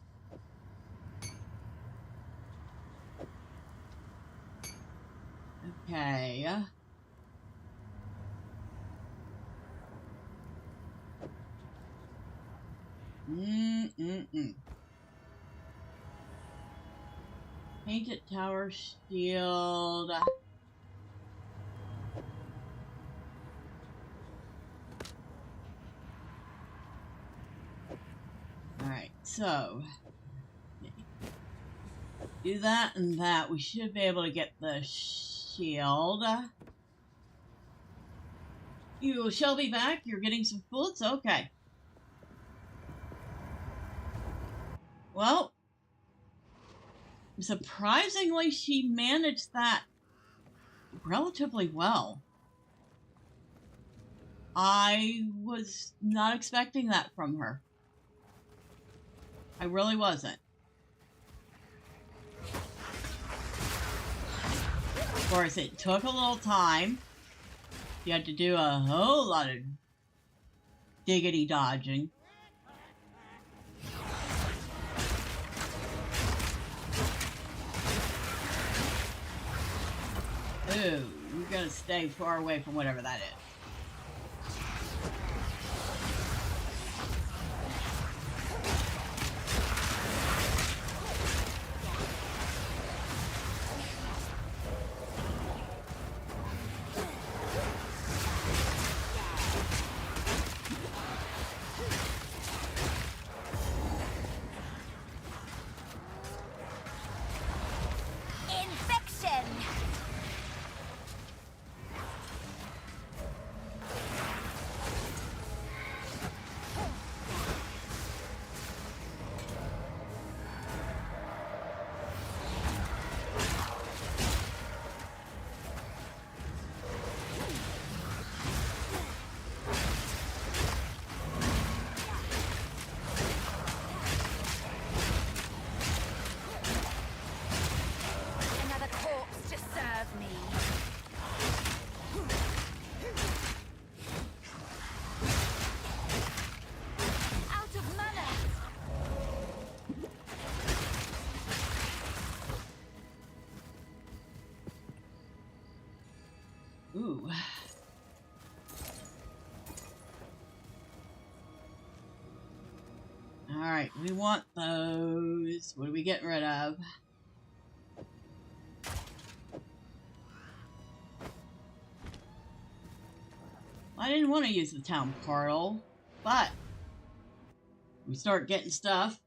Okay. Painted tower shield. Alright, so do that and that. We should be able to get the shield. You shall be back. You're getting some bullets? Okay. Well, surprisingly, she managed that relatively well. I was not expecting that from her. I really wasn't. Of course, it took a little time. You had to do a whole lot of diggity dodging. Ooh, we're gonna stay far away from whatever that is. Infection! Another corpse to serve me. Out of mana. Ooh. Alright, we want those. What are we getting rid of? I didn't want to use the town portal, but we start getting stuff.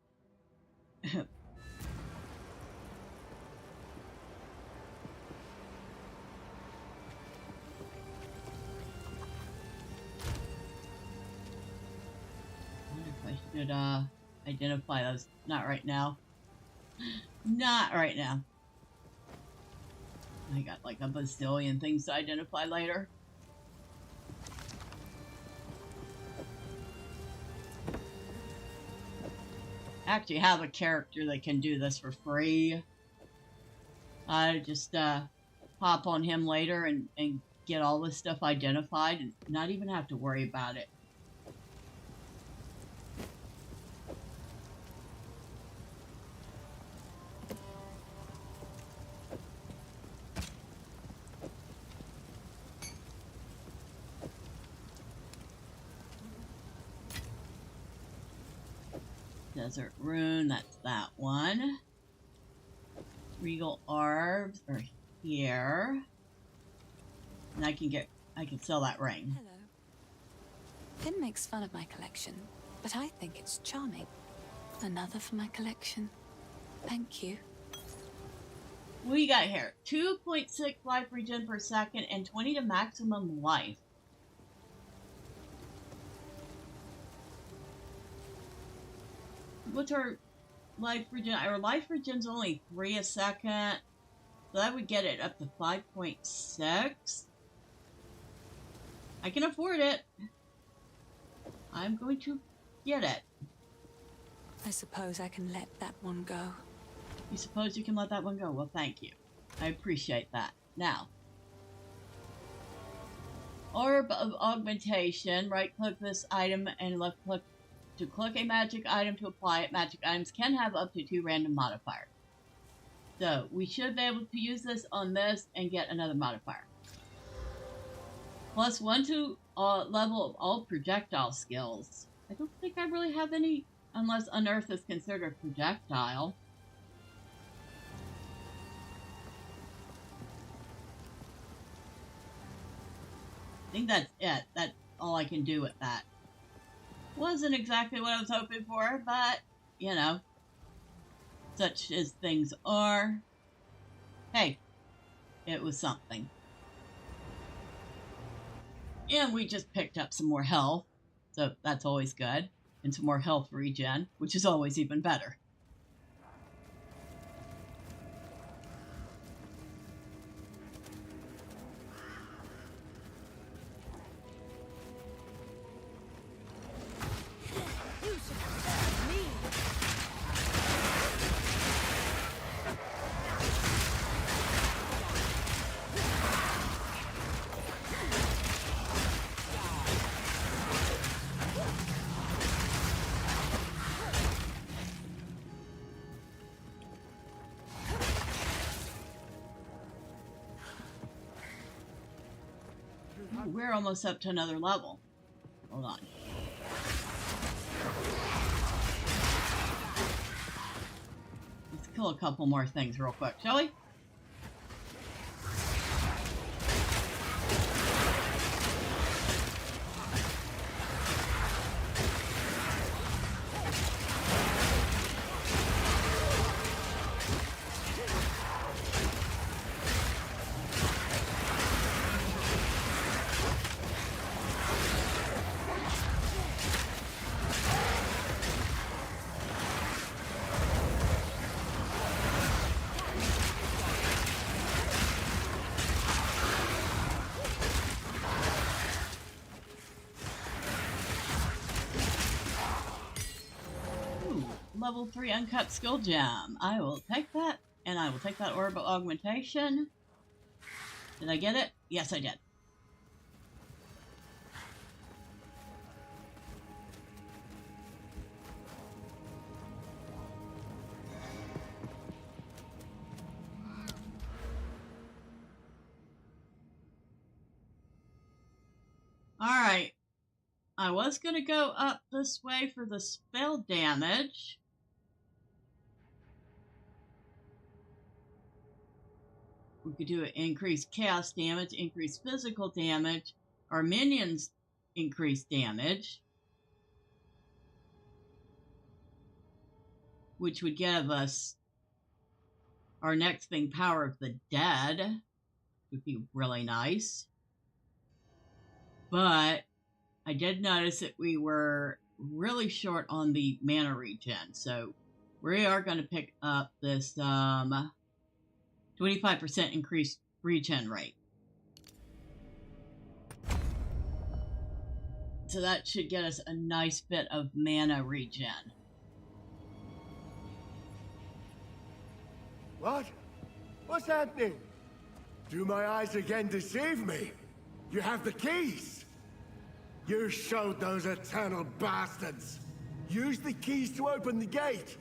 I should identify those. Not right now. Not right now. I got like a bazillion things to identify later. I actually have a character that can do this for free. I just hop on him later and get all this stuff identified and not even have to worry about it. Desert Rune, that's that one. Regal Orbs are here. And I can sell that ring. Hello. Finn makes fun of my collection, but I think it's charming. Another for my collection. Thank you. What do you got here? 2.6 life regen per second and 20 to maximum life. What's our life regen? Our life regen's only 3 a second. So that would get it up to 5.6. I can afford it. I'm going to get it. I suppose I can let that one go. You suppose you can let that one go? Well, thank you. I appreciate that. Now, Orb of Augmentation. Right-click this item and left-click to click a magic item to apply it. Magic items can have up to 2 random modifiers. So, we should be able to use this on this and get another modifier. Plus 1 to level of all projectile skills. I don't think I really have any, unless Unearth is considered a projectile. I think that's it. That's all I can do with that. Wasn't exactly what I was hoping for, but, you know, such as things are. Hey, it was something. And we just picked up some more health, so that's always good. And some more health regen, which is always even better. We're almost up to another level. Hold on. Let's kill a couple more things real quick, shall we? Level 3 uncut skill gem. I will take that, and I will take that orb of augmentation. Did I get it? Yes, I did. Alright. I was going to go up this way for the spell damage. We could do an increased chaos damage, increased physical damage. Our minions increase damage, which would give us our next thing, Power of the Dead. Would be really nice. But I did notice that we were really short on the mana regen, so we are going to pick up this 25% increased regen rate. So that should get us a nice bit of mana regen. What? What's happening? Do my eyes again deceive me? You have the keys! You showed those eternal bastards! Use the keys to open the gate!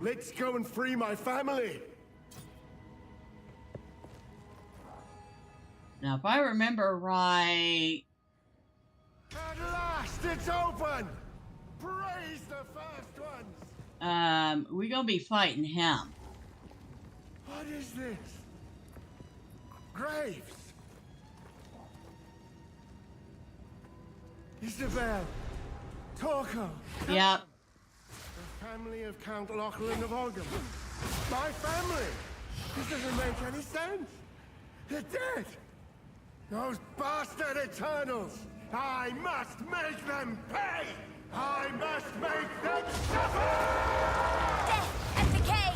Let's go and free my family! Now, if I remember right... At last, it's open! Praise the first ones! we're gonna be fighting him. What is this? Graves! Isabel! Torko! Yep. The family of Count Lachlan of Ogham. My family! This doesn't make any sense! They're dead! Those bastard Eternals! I must make them pay! I must make them suffer! Death and decay!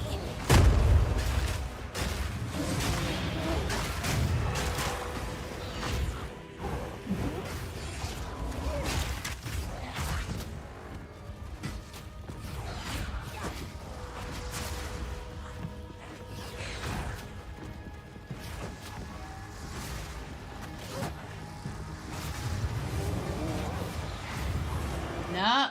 No.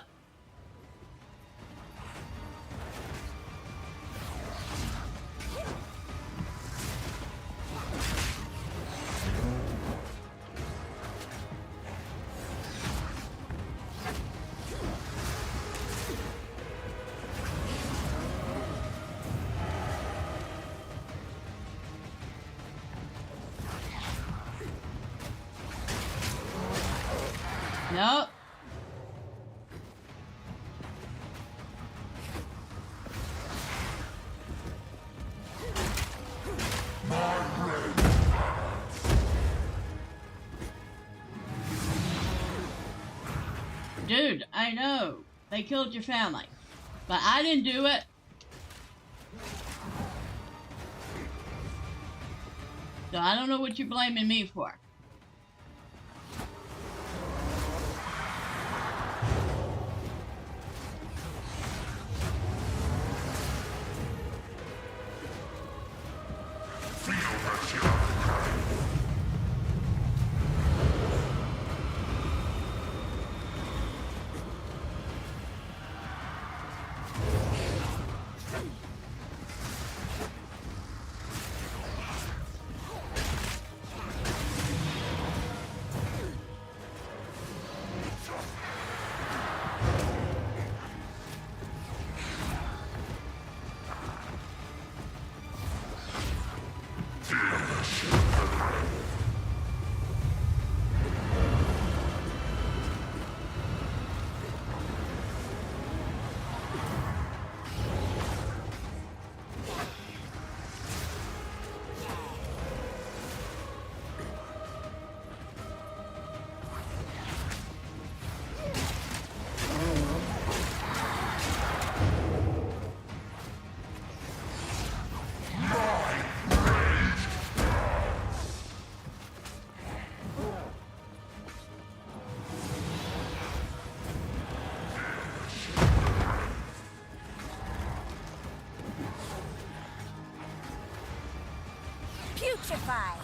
Nope. Dude, I know. They killed your family. But I didn't do it. So I don't know what you're blaming me for. Putrefy!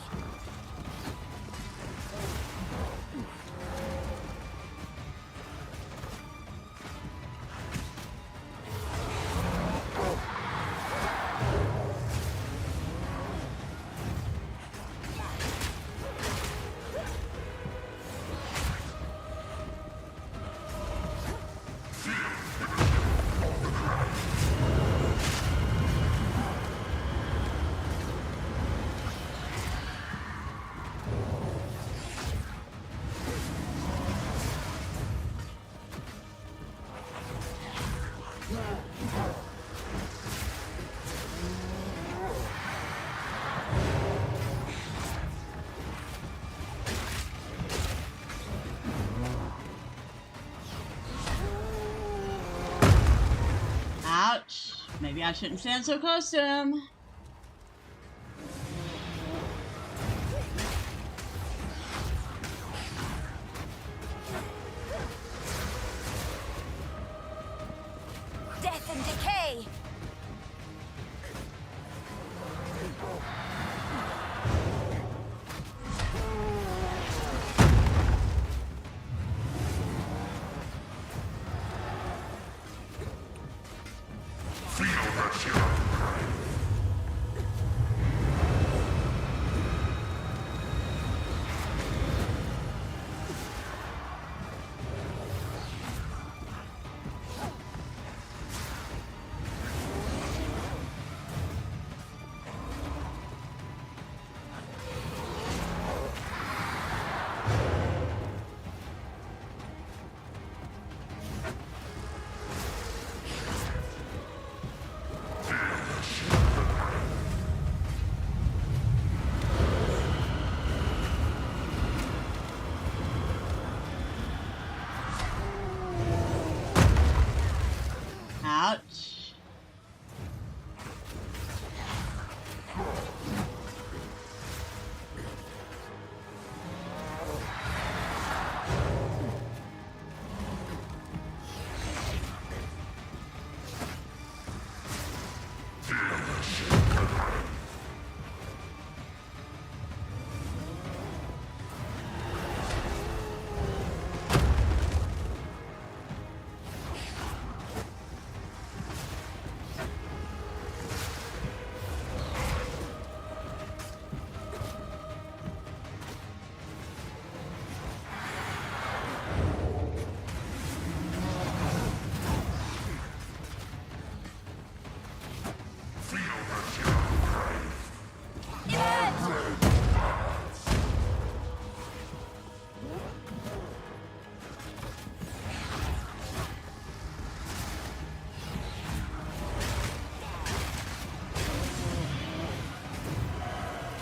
Ouch. Maybe I shouldn't stand so close to him. Death and decay!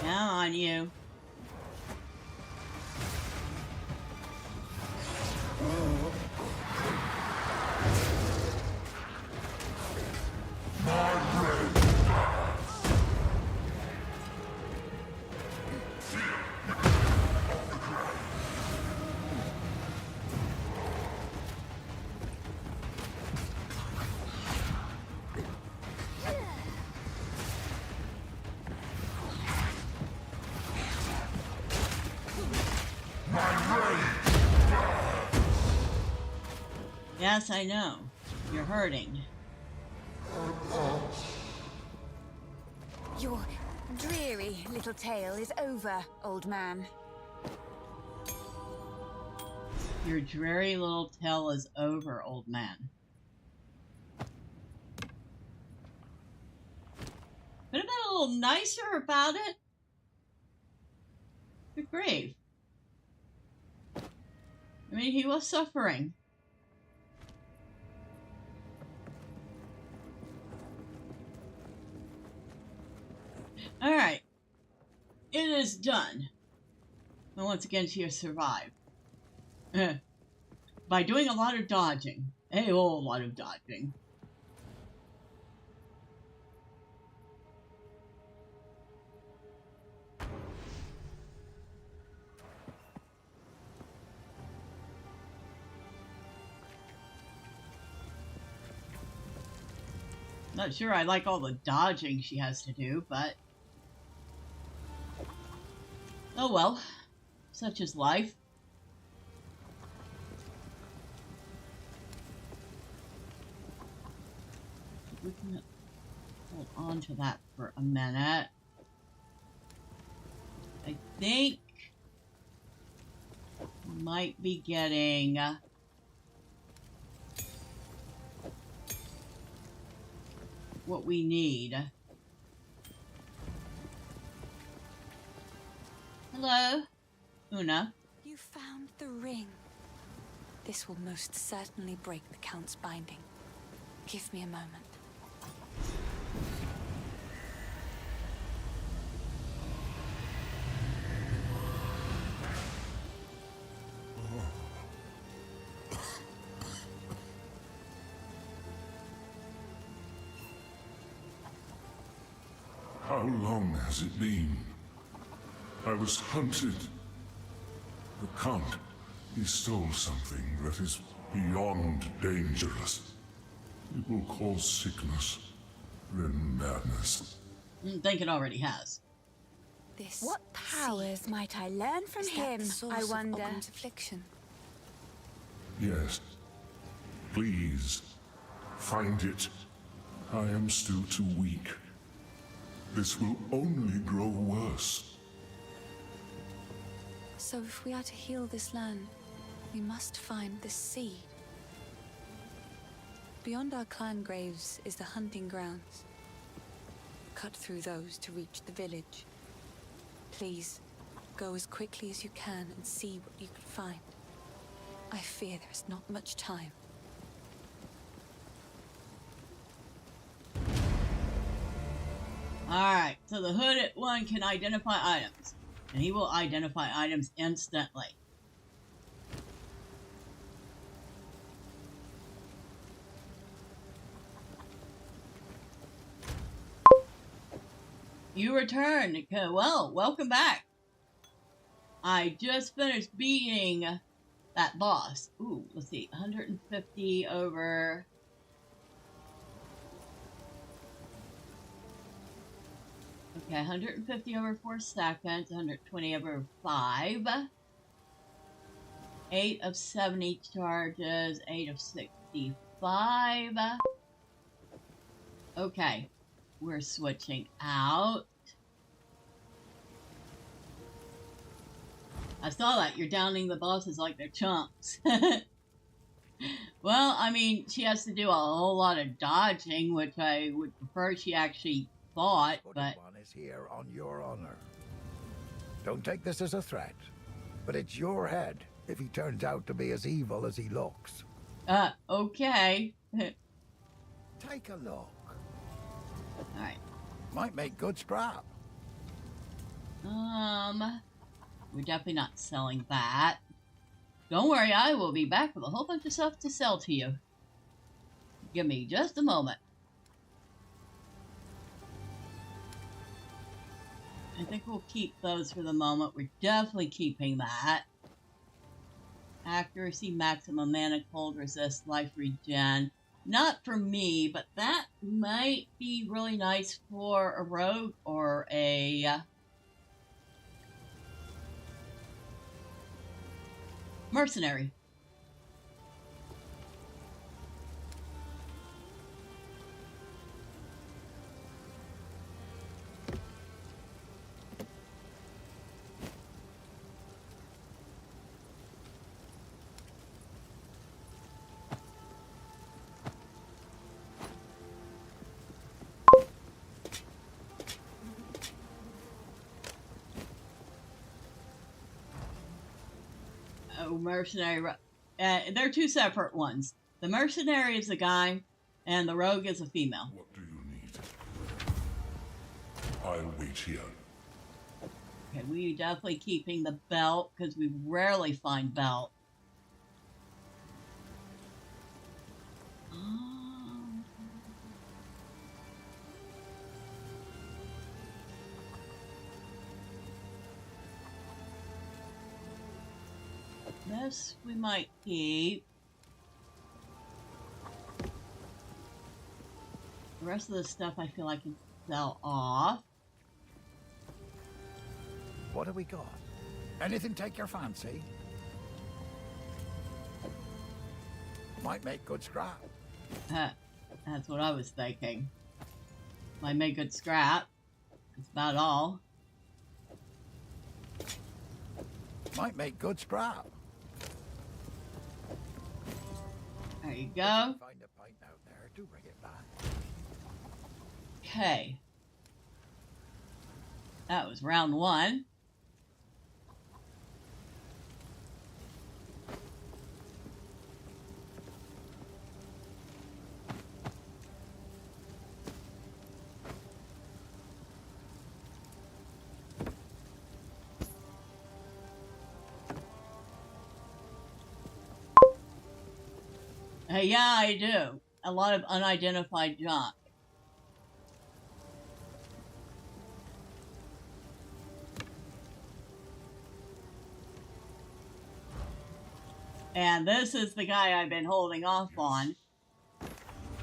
Come on, you. Yes, I know. You're hurting. Your dreary little tale is over, old man. Your dreary little tale is over, old man. Could have been a little nicer about it. Good grief. I mean, he was suffering. Alright. It is done. And once again, she has survived. By doing a lot of dodging. A whole lot of dodging. Not sure I like all the dodging she has to do, but... oh well. Such is life. We can hold on to that for a minute. I think we might be getting... what we need. Hello, Una. You found the ring. This will most certainly break the Count's binding. Give me a moment. How long has it been? I was hunted. The Count, he stole something that is beyond dangerous. It will cause sickness, then madness. I think it already has. This What powers might I learn from is that him, the source I of wonder? Ogden's affliction? Yes. Please, find it. I am still too weak. This will only grow worse. So if we are to heal this land, we must find this seed. Beyond our clan graves is the hunting grounds. Cut through those to reach the village. Please, go as quickly as you can and see what you can find. I fear there is not much time. Alright, so the hooded one can identify items. And he will identify items instantly. You returned. Well, welcome back. I just finished beating that boss. Ooh, let's see. 150 over... okay, 150 over 4 seconds, 120 over 5. 8 of 70 charges, 8 of 65. Okay, we're switching out. I saw that. You're downing the bosses like they're chumps. Well, I mean, she has to do a whole lot of dodging, which I would prefer she actually fought, but... one is here on your honor. Don't take this as a threat, but it's your head if he turns out to be as evil as he looks. Okay. Take a look. Alright. Might make good scrap. We're definitely not selling that. Don't worry, I will be back with a whole bunch of stuff to sell to you. Give me just a moment. I think we'll keep those for the moment. We're definitely keeping that. Accuracy, maximum mana, cold resist, life regen. Not for me, but that might be really nice for a rogue or a mercenary. Mercenary. They're two separate ones. The mercenary is a guy, and the rogue is a female. What do you need? I'll wait here. Okay, we definitely keeping the belt because we rarely find belt. This we might keep. The rest of the stuff I feel I can sell off. What have we got? Anything take your fancy? Might make good scrap. That's what I was thinking. Might make good scrap. That's about all. Might make good scrap. There you go. Find a pint out there. Do bring it back. Okay. That was round one. Yeah, I do. A lot of unidentified junk. And this is the guy I've been holding off on,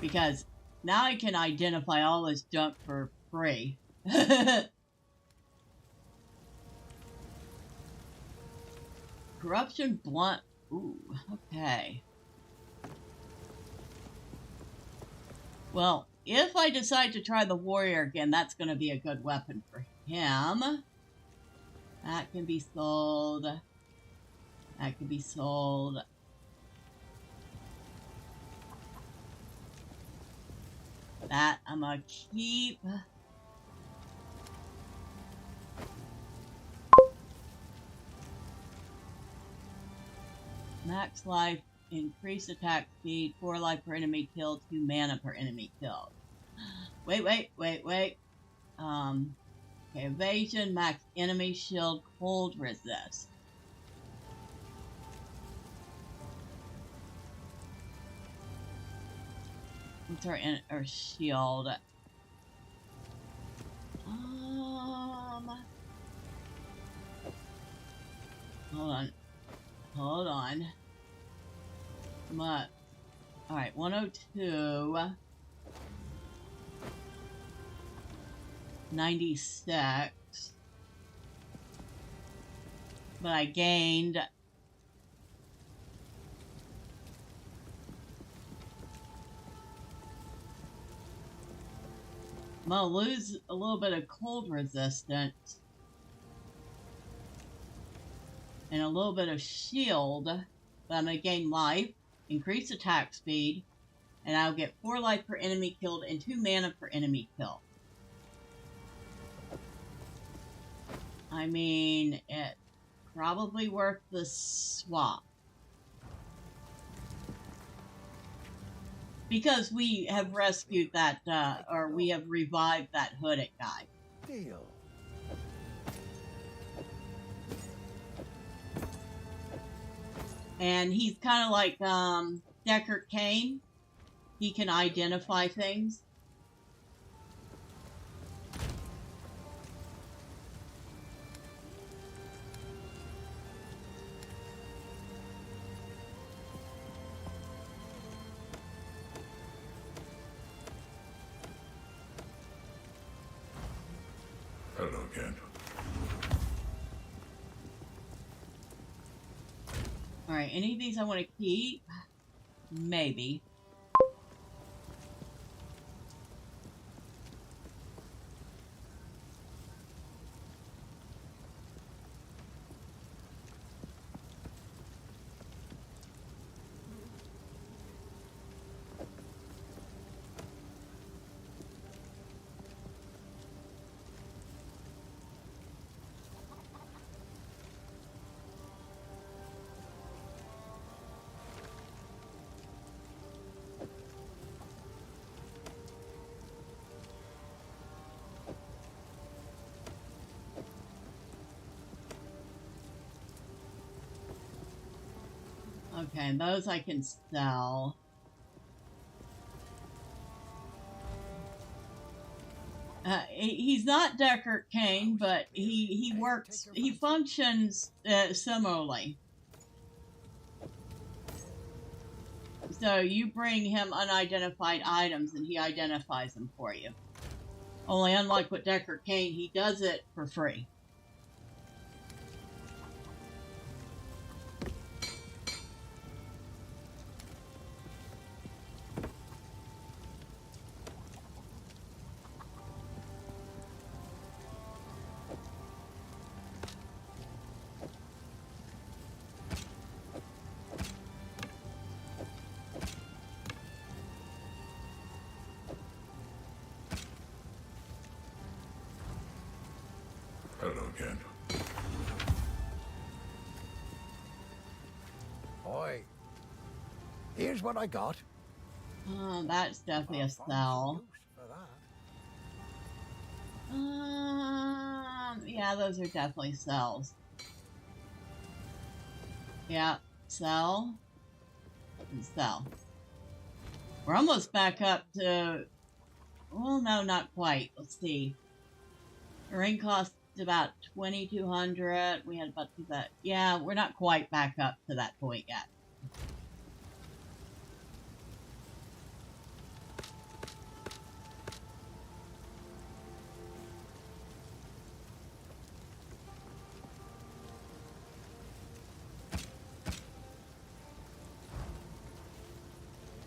because now I can identify all this junk for free. Corruption blunt. Ooh, okay. Well, if I decide to try the warrior again, that's going to be a good weapon for him. That can be sold. That can be sold. That I'm going to keep. Max life, increased attack speed, 4 life per enemy killed, 2 mana per enemy killed. Wait. Okay, evasion, max enemy shield, cold resist. What's our shield? Hold on. Alright, 102. 96. But I gained. I'm gonna lose a little bit of cold resistance. And a little bit of shield. But I'm gonna gain life, increase attack speed, and I'll get 4 life per enemy killed and 2 mana per enemy killed. I mean, it's probably worth the swap. Because we have rescued that, or we have revived that hooded guy. Deal. And he's kind of like Deckard Cain. He can identify things. Hello again. Alright, any of these I want to keep? Maybe. Okay, and those I can sell. He's not Deckard Cain, but he works, he functions similarly. So you bring him unidentified items and he identifies them for you. Only unlike with Deckard Cain, he does it for free. Hello again. Oi. Here's what I got. Oh, that's definitely a I'll find some sell. use for that. Yeah, those are definitely sells. Yeah, sell and sell. We're almost back up to, well, no, not quite. Let's see. The ring cost about 2,200. We had about that. Yeah, we're not quite back up to that point yet.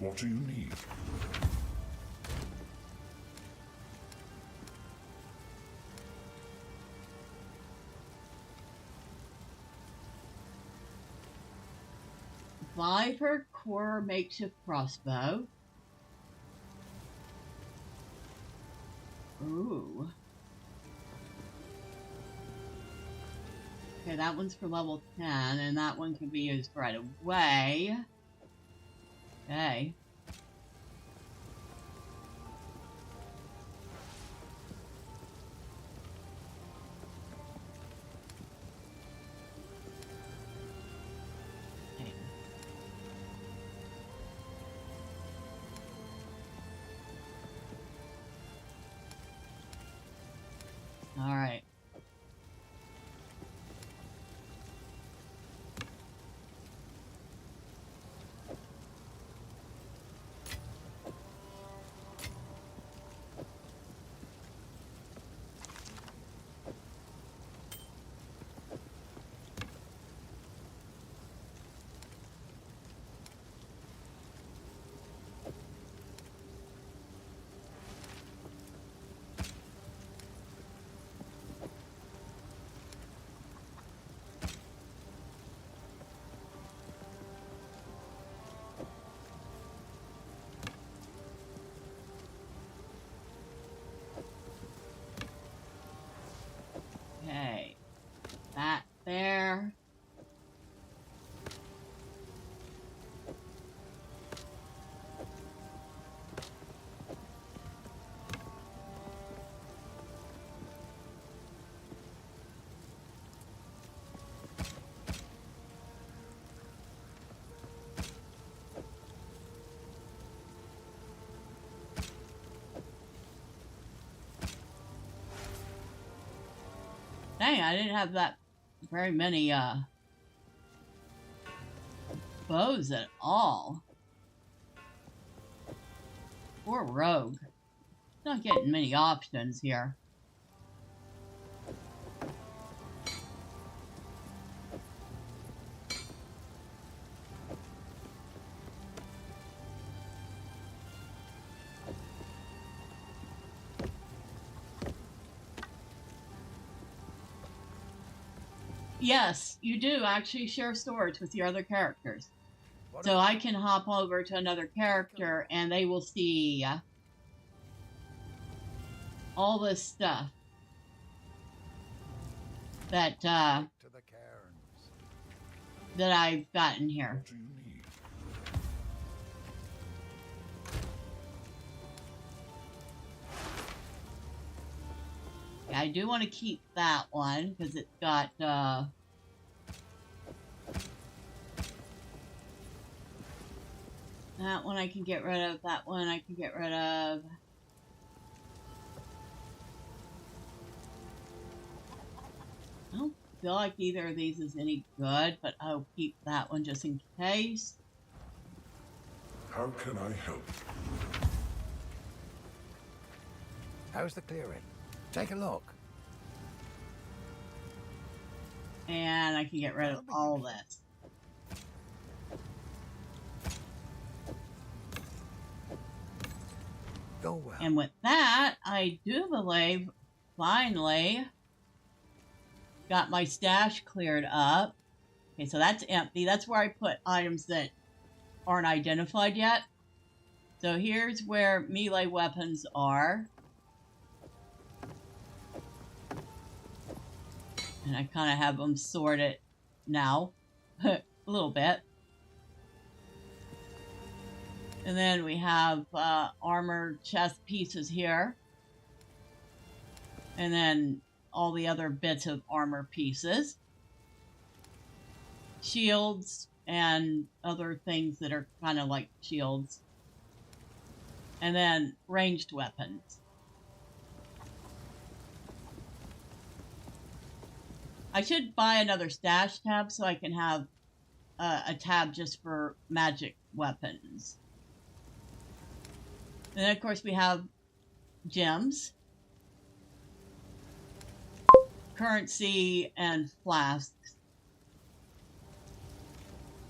What do you need? Viper core makeshift crossbow. Ooh. Okay, that one's for level 10, and that one can be used right away. Okay. All right. Dang, I didn't have that very many bows at all. Poor rogue. Not getting many options here. Yes, you do actually share swords with your other characters. So I can hop over to another character and they will see all this stuff that that I've gotten here. What do you need? Yeah, I do want to keep that one because it's got that one I can get rid of, that one I can get rid of. I don't feel like either of these is any good, but I'll keep that one just in case. How can I help? How's the clearing? Take a look. And I can get rid of all this. Go well. And with that, I do believe, finally, got my stash cleared up. Okay, so that's empty. That's where I put items that aren't identified yet. So here's where melee weapons are. And I kind of have them sorted now. A little bit. And then we have armor chest pieces here. And then all the other bits of armor pieces. Shields and other things that are kind of like shields. And then ranged weapons. I should buy another stash tab so I can have a tab just for magic weapons. And then, of course, we have gems, currency, and flasks.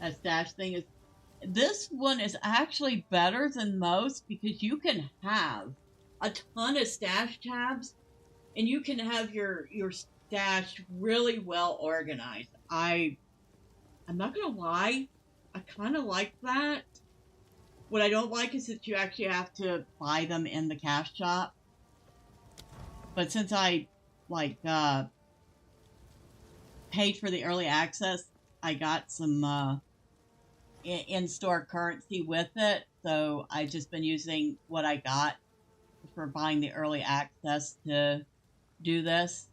That stash thing is... This one is actually better than most because you can have a ton of stash tabs and you can have your stash really well organized. I'm not gonna lie, I kind of like that. What I don't like is that you actually have to buy them in the cash shop. But since I paid for the early access, I got some in-store currency with it. So I've just been using what I got for buying the early access to do this.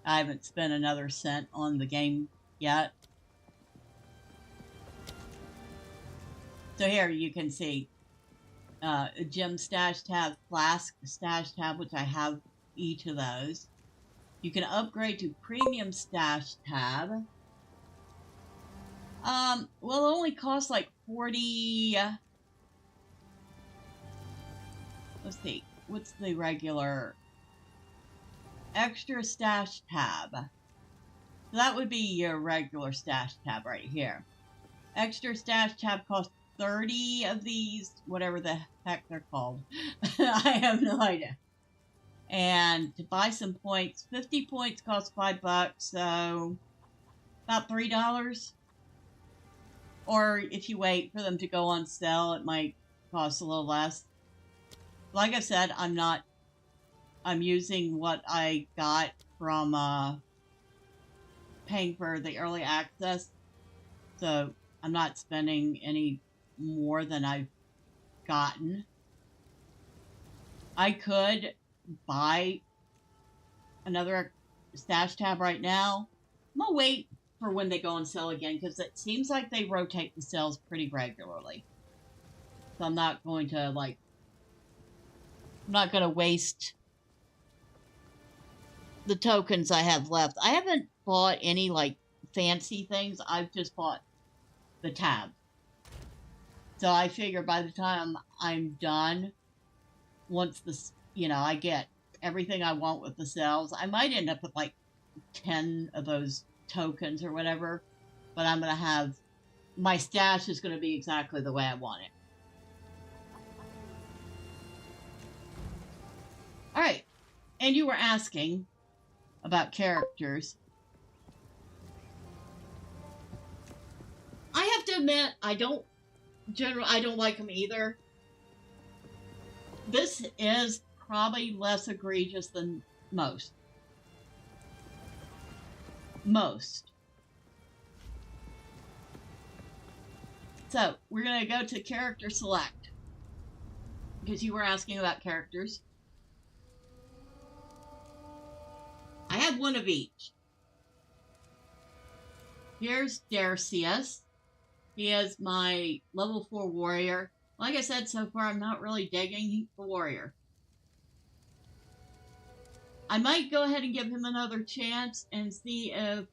I haven't spent another cent on the game yet. So here you can see a gem stash tab, flask stash tab, which I have each of those. You can upgrade to premium stash tab. Well, it only costs like 40... let's see, what's the regular... extra stash tab. So that would be your regular stash tab right here. Extra stash tab costs 30 of these, whatever the heck they're called. I have no idea. And to buy some points, 50 points cost $5, so about $3. Or if you wait for them to go on sale, it might cost a little less. Like I said, I'm using what I got from paying for the early access. So I'm not spending any more than I've gotten. I could buy another stash tab right now. I'm gonna wait for when they go on sale again because it seems like they rotate the sales pretty regularly. So I'm not going to I'm not going to waste the tokens I have left. I haven't bought any, like, fancy things. I've just bought the tab. So I figure by the time I'm done, once this, I get everything I want with the cells, I might end up with like 10 of those tokens or whatever, but I'm going to have, my stash is going to be exactly the way I want it. All right. And you were asking about characters. I have to admit, I don't like them either. This is probably less egregious than most. So, we're going to go to character select. Because you were asking about characters. I have one of each. Here's Darcius. He is my level 4 warrior. Like I said, so far I'm not really digging the warrior. I might go ahead and give him another chance and see if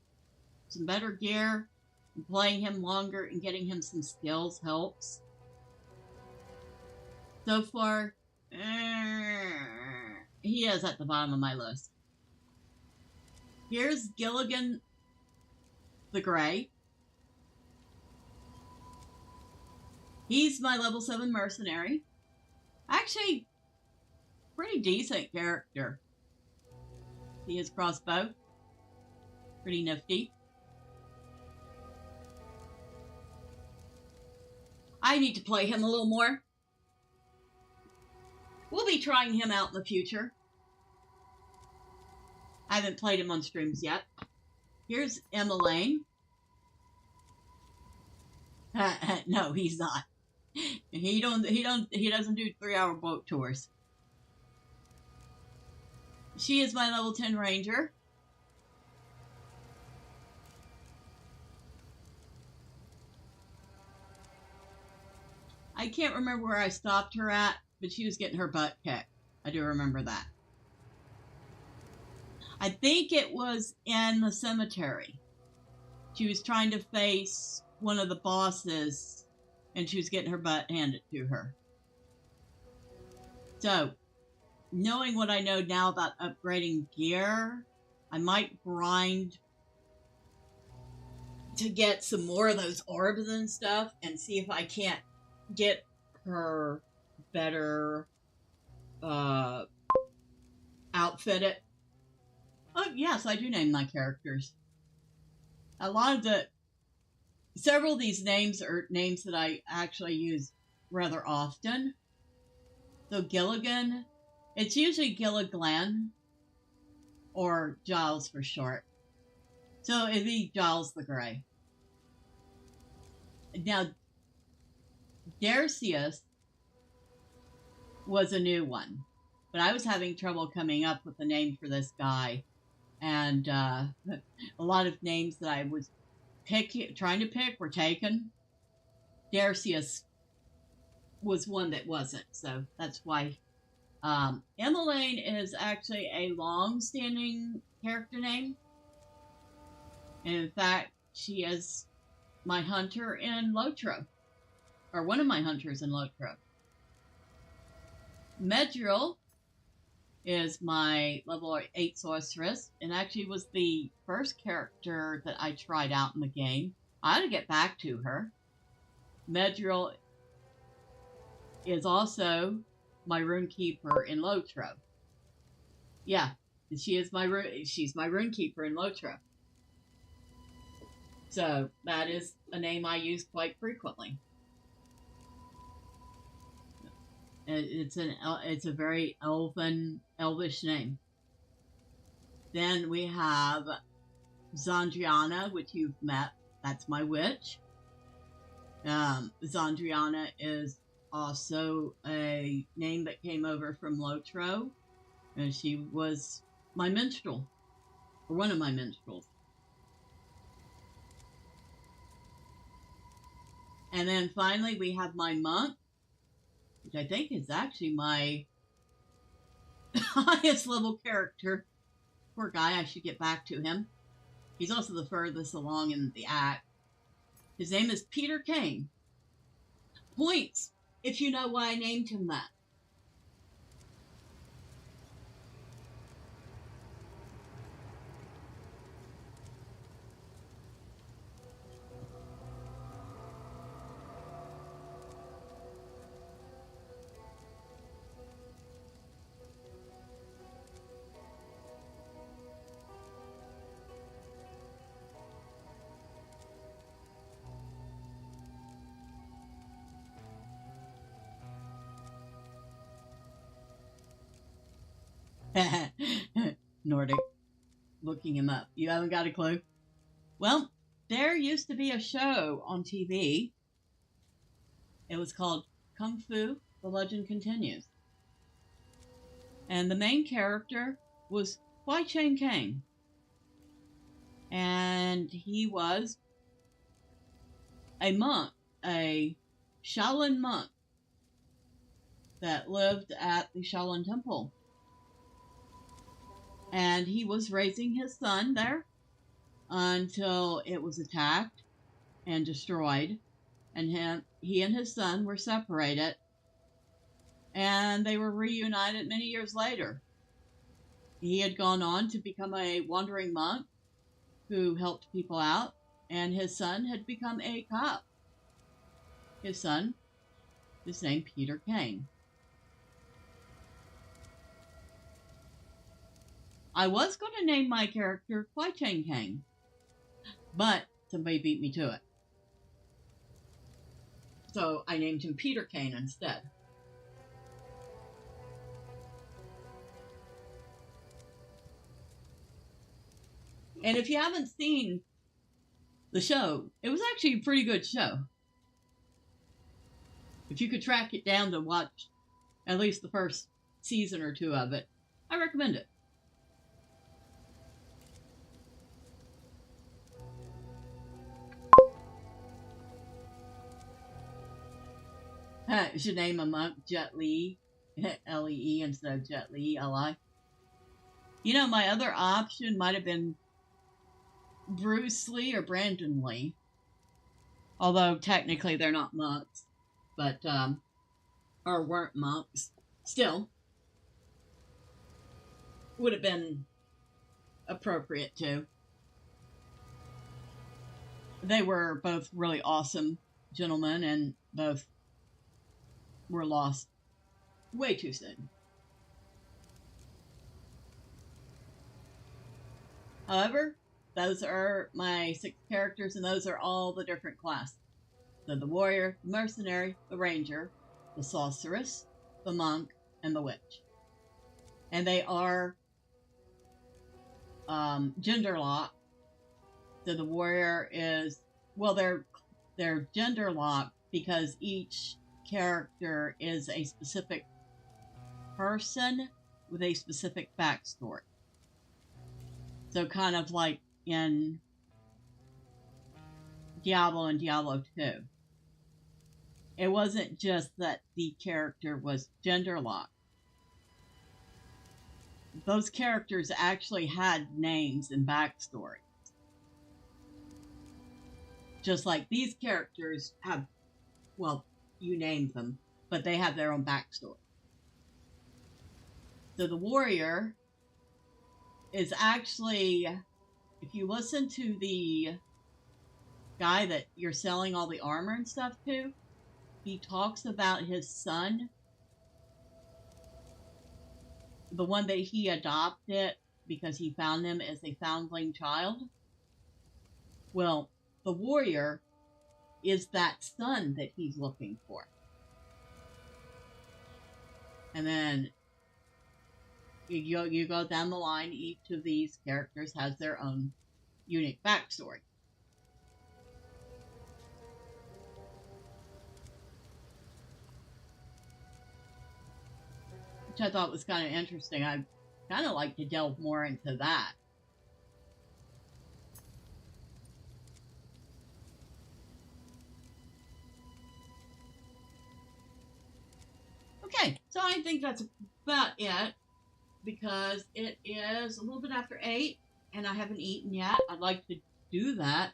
some better gear and playing him longer and getting him some skills helps. So far, he is at the bottom of my list. Here's Gilligan the Grey. He's my level 7 mercenary. Actually, pretty decent character. See his crossbow? Pretty nifty. I need to play him a little more. We'll be trying him out in the future. I haven't played him on streams yet. Here's Emmeline. No, he's not. He doesn't do 3-hour boat tours. She is my level 10 ranger. I can't remember where I stopped her at, but she was getting her butt kicked. I do remember that. I think it was in the cemetery. She was trying to face one of the bosses, and she was getting her butt handed to her. So, knowing what I know now about upgrading gear, I might grind to get some more of those orbs and stuff and see if I can't get her better outfitted. Oh, yes, I do name my characters. Several of these names are names that I actually use rather often. So Gilligan, it's usually Gilliglan, or Giles for short. So it'd be Giles the Grey. Now, Darcius was a new one, but I was having trouble coming up with a name for this guy. And a lot of names that I was trying to pick were taken. Darcius was one that wasn't, so that's why. Emmeline is actually a long-standing character name. And in fact, she is my hunter in Lotro, or one of my hunters in Lotro. Medriel is my level 8 sorceress, and actually was the first character that I tried out in the game. I had to get back to her. Medriel is also my runekeeper in Lotro. Yeah, she's my runekeeper in Lotro. So that is a name I use quite frequently. It's a very elvish name. Then we have Zandriana, which you've met. That's my witch. Zandriana is also a name that came over from Lotro, and she was my minstrel, or one of my minstrels. And then finally we have my monk, which I think is actually my highest level character. Poor guy, I should get back to him. He's also the furthest along in the act. His name is Peter Kane. Points, if you know why I named him that. Nordic, looking him up. You haven't got a clue? Well, there used to be a show on TV. It was called Kung Fu, The Legend Continues. And the main character was Kwai Chang Kang. And he was a monk, a Shaolin monk that lived at the Shaolin Temple. And he was raising his son there until it was attacked and destroyed. And he and his son were separated. And they were reunited many years later. He had gone on to become a wandering monk who helped people out. And his son had become a cop. His son is named Peter Kane. I was going to name my character Kwai Chang Kang, but somebody beat me to it. So I named him Peter Kane instead. And if you haven't seen the show, it was actually a pretty good show. If you could track it down to watch at least the first season or two of it, I recommend it. You should name a monk Jet Li, L-E-E instead of Jet Li, L-I. You know, my other option might have been Bruce Lee or Brandon Lee. Although technically they're not monks, but, or weren't monks. Still, would have been appropriate too. They were both really awesome gentlemen and both were lost way too soon. However, those are my 6 characters, and those are all the different classes. So the warrior, the mercenary, the ranger, the sorceress, the monk, and the witch. And they are gender locked. So the warrior is, well, they're gender locked because each character is a specific person with a specific backstory. So kind of like in Diablo and Diablo 2. It wasn't just that the character was gender locked. Those characters actually had names and backstories. Just like these characters have, well, you named them, but they have their own backstory. So the warrior is actually, if you listen to the guy that you're selling all the armor and stuff to, he talks about his son, the one that he adopted because he found him as a foundling child. Well, the warrior is that son that he's looking for. And then you go down the line, each of these characters has their own unique backstory. Which I thought was kind of interesting. I'd kind of like to delve more into that. Okay, so I think that's about it because it is a little bit after 8 and I haven't eaten yet. I'd like to do that.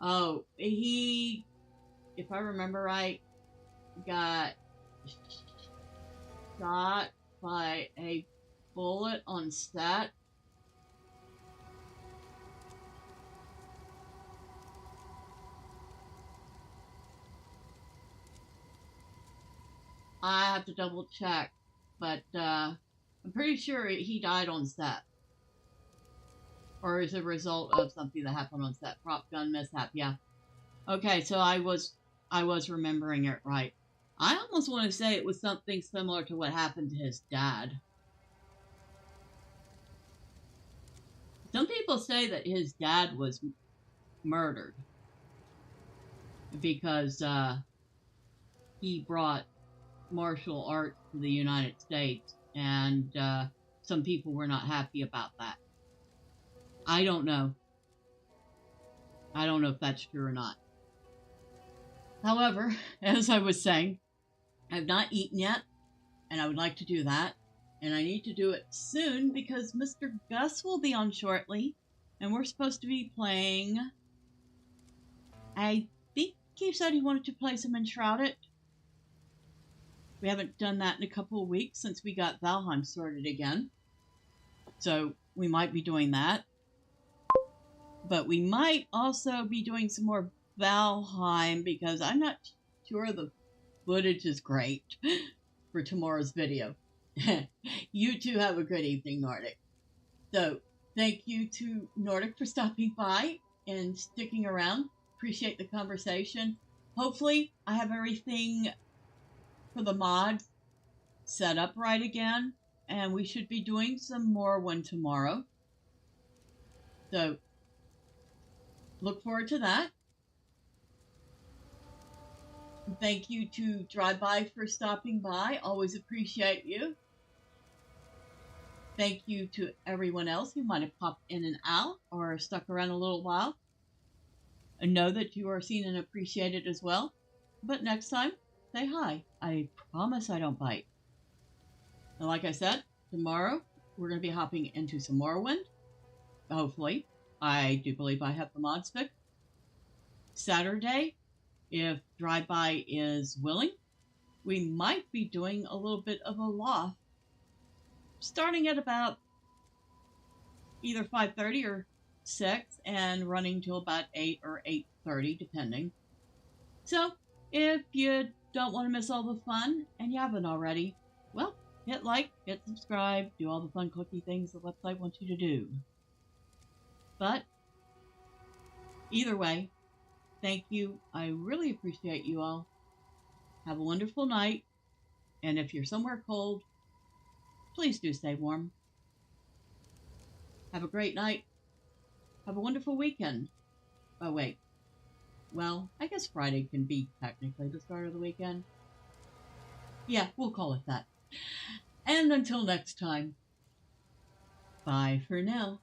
Oh, he, if I remember right, got shot by a bullet on set. I have to double check, but I'm pretty sure he died on set. Or as a result of something that happened on set. Prop gun mishap, yeah. Okay, so I was remembering it right. I almost want to say it was something similar to what happened to his dad. Some people say that his dad was murdered because he brought martial arts to the United States, and some people were not happy about that. I don't know. I don't know if that's true or not. However, as I was saying, I've not eaten yet, and I would like to do that. And I need to do it soon because Mr. Gus will be on shortly, and we're supposed to be playing... I think he said he wanted to play some Enshrouded. We haven't done that in a couple of weeks since we got Valheim sorted again. So we might be doing that. But we might also be doing some more Valheim because I'm not sure the footage is great for tomorrow's video. You two have a good evening, Nordic. So thank you to Nordic for stopping by and sticking around. Appreciate the conversation. Hopefully I have everything for the mod set up right again, and we should be doing some more one tomorrow. So look forward to that. Thank you to Drive By for stopping by. Always appreciate you. Thank you to everyone else who might have popped in and out or stuck around a little while. And know that you are seen and appreciated as well. But next time, say hi. I promise I don't bite. And like I said, tomorrow we're going to be hopping into some Morrowind. Hopefully. I do believe I have the mods fixed. Saturday, if Drive By is willing, we might be doing a little bit of a loft, starting at about either 5:30 or 6 and running till about 8 or 8:30, depending. So, if you don't want to miss all the fun, and you haven't already, well, hit like, hit subscribe, do all the fun clicky things the website wants you to do. But, either way, thank you. I really appreciate you all. Have a wonderful night. And if you're somewhere cold, please do stay warm. Have a great night. Have a wonderful weekend. Oh, wait. Well, I guess Friday can be technically the start of the weekend. Yeah, we'll call it that. And until next time, bye for now.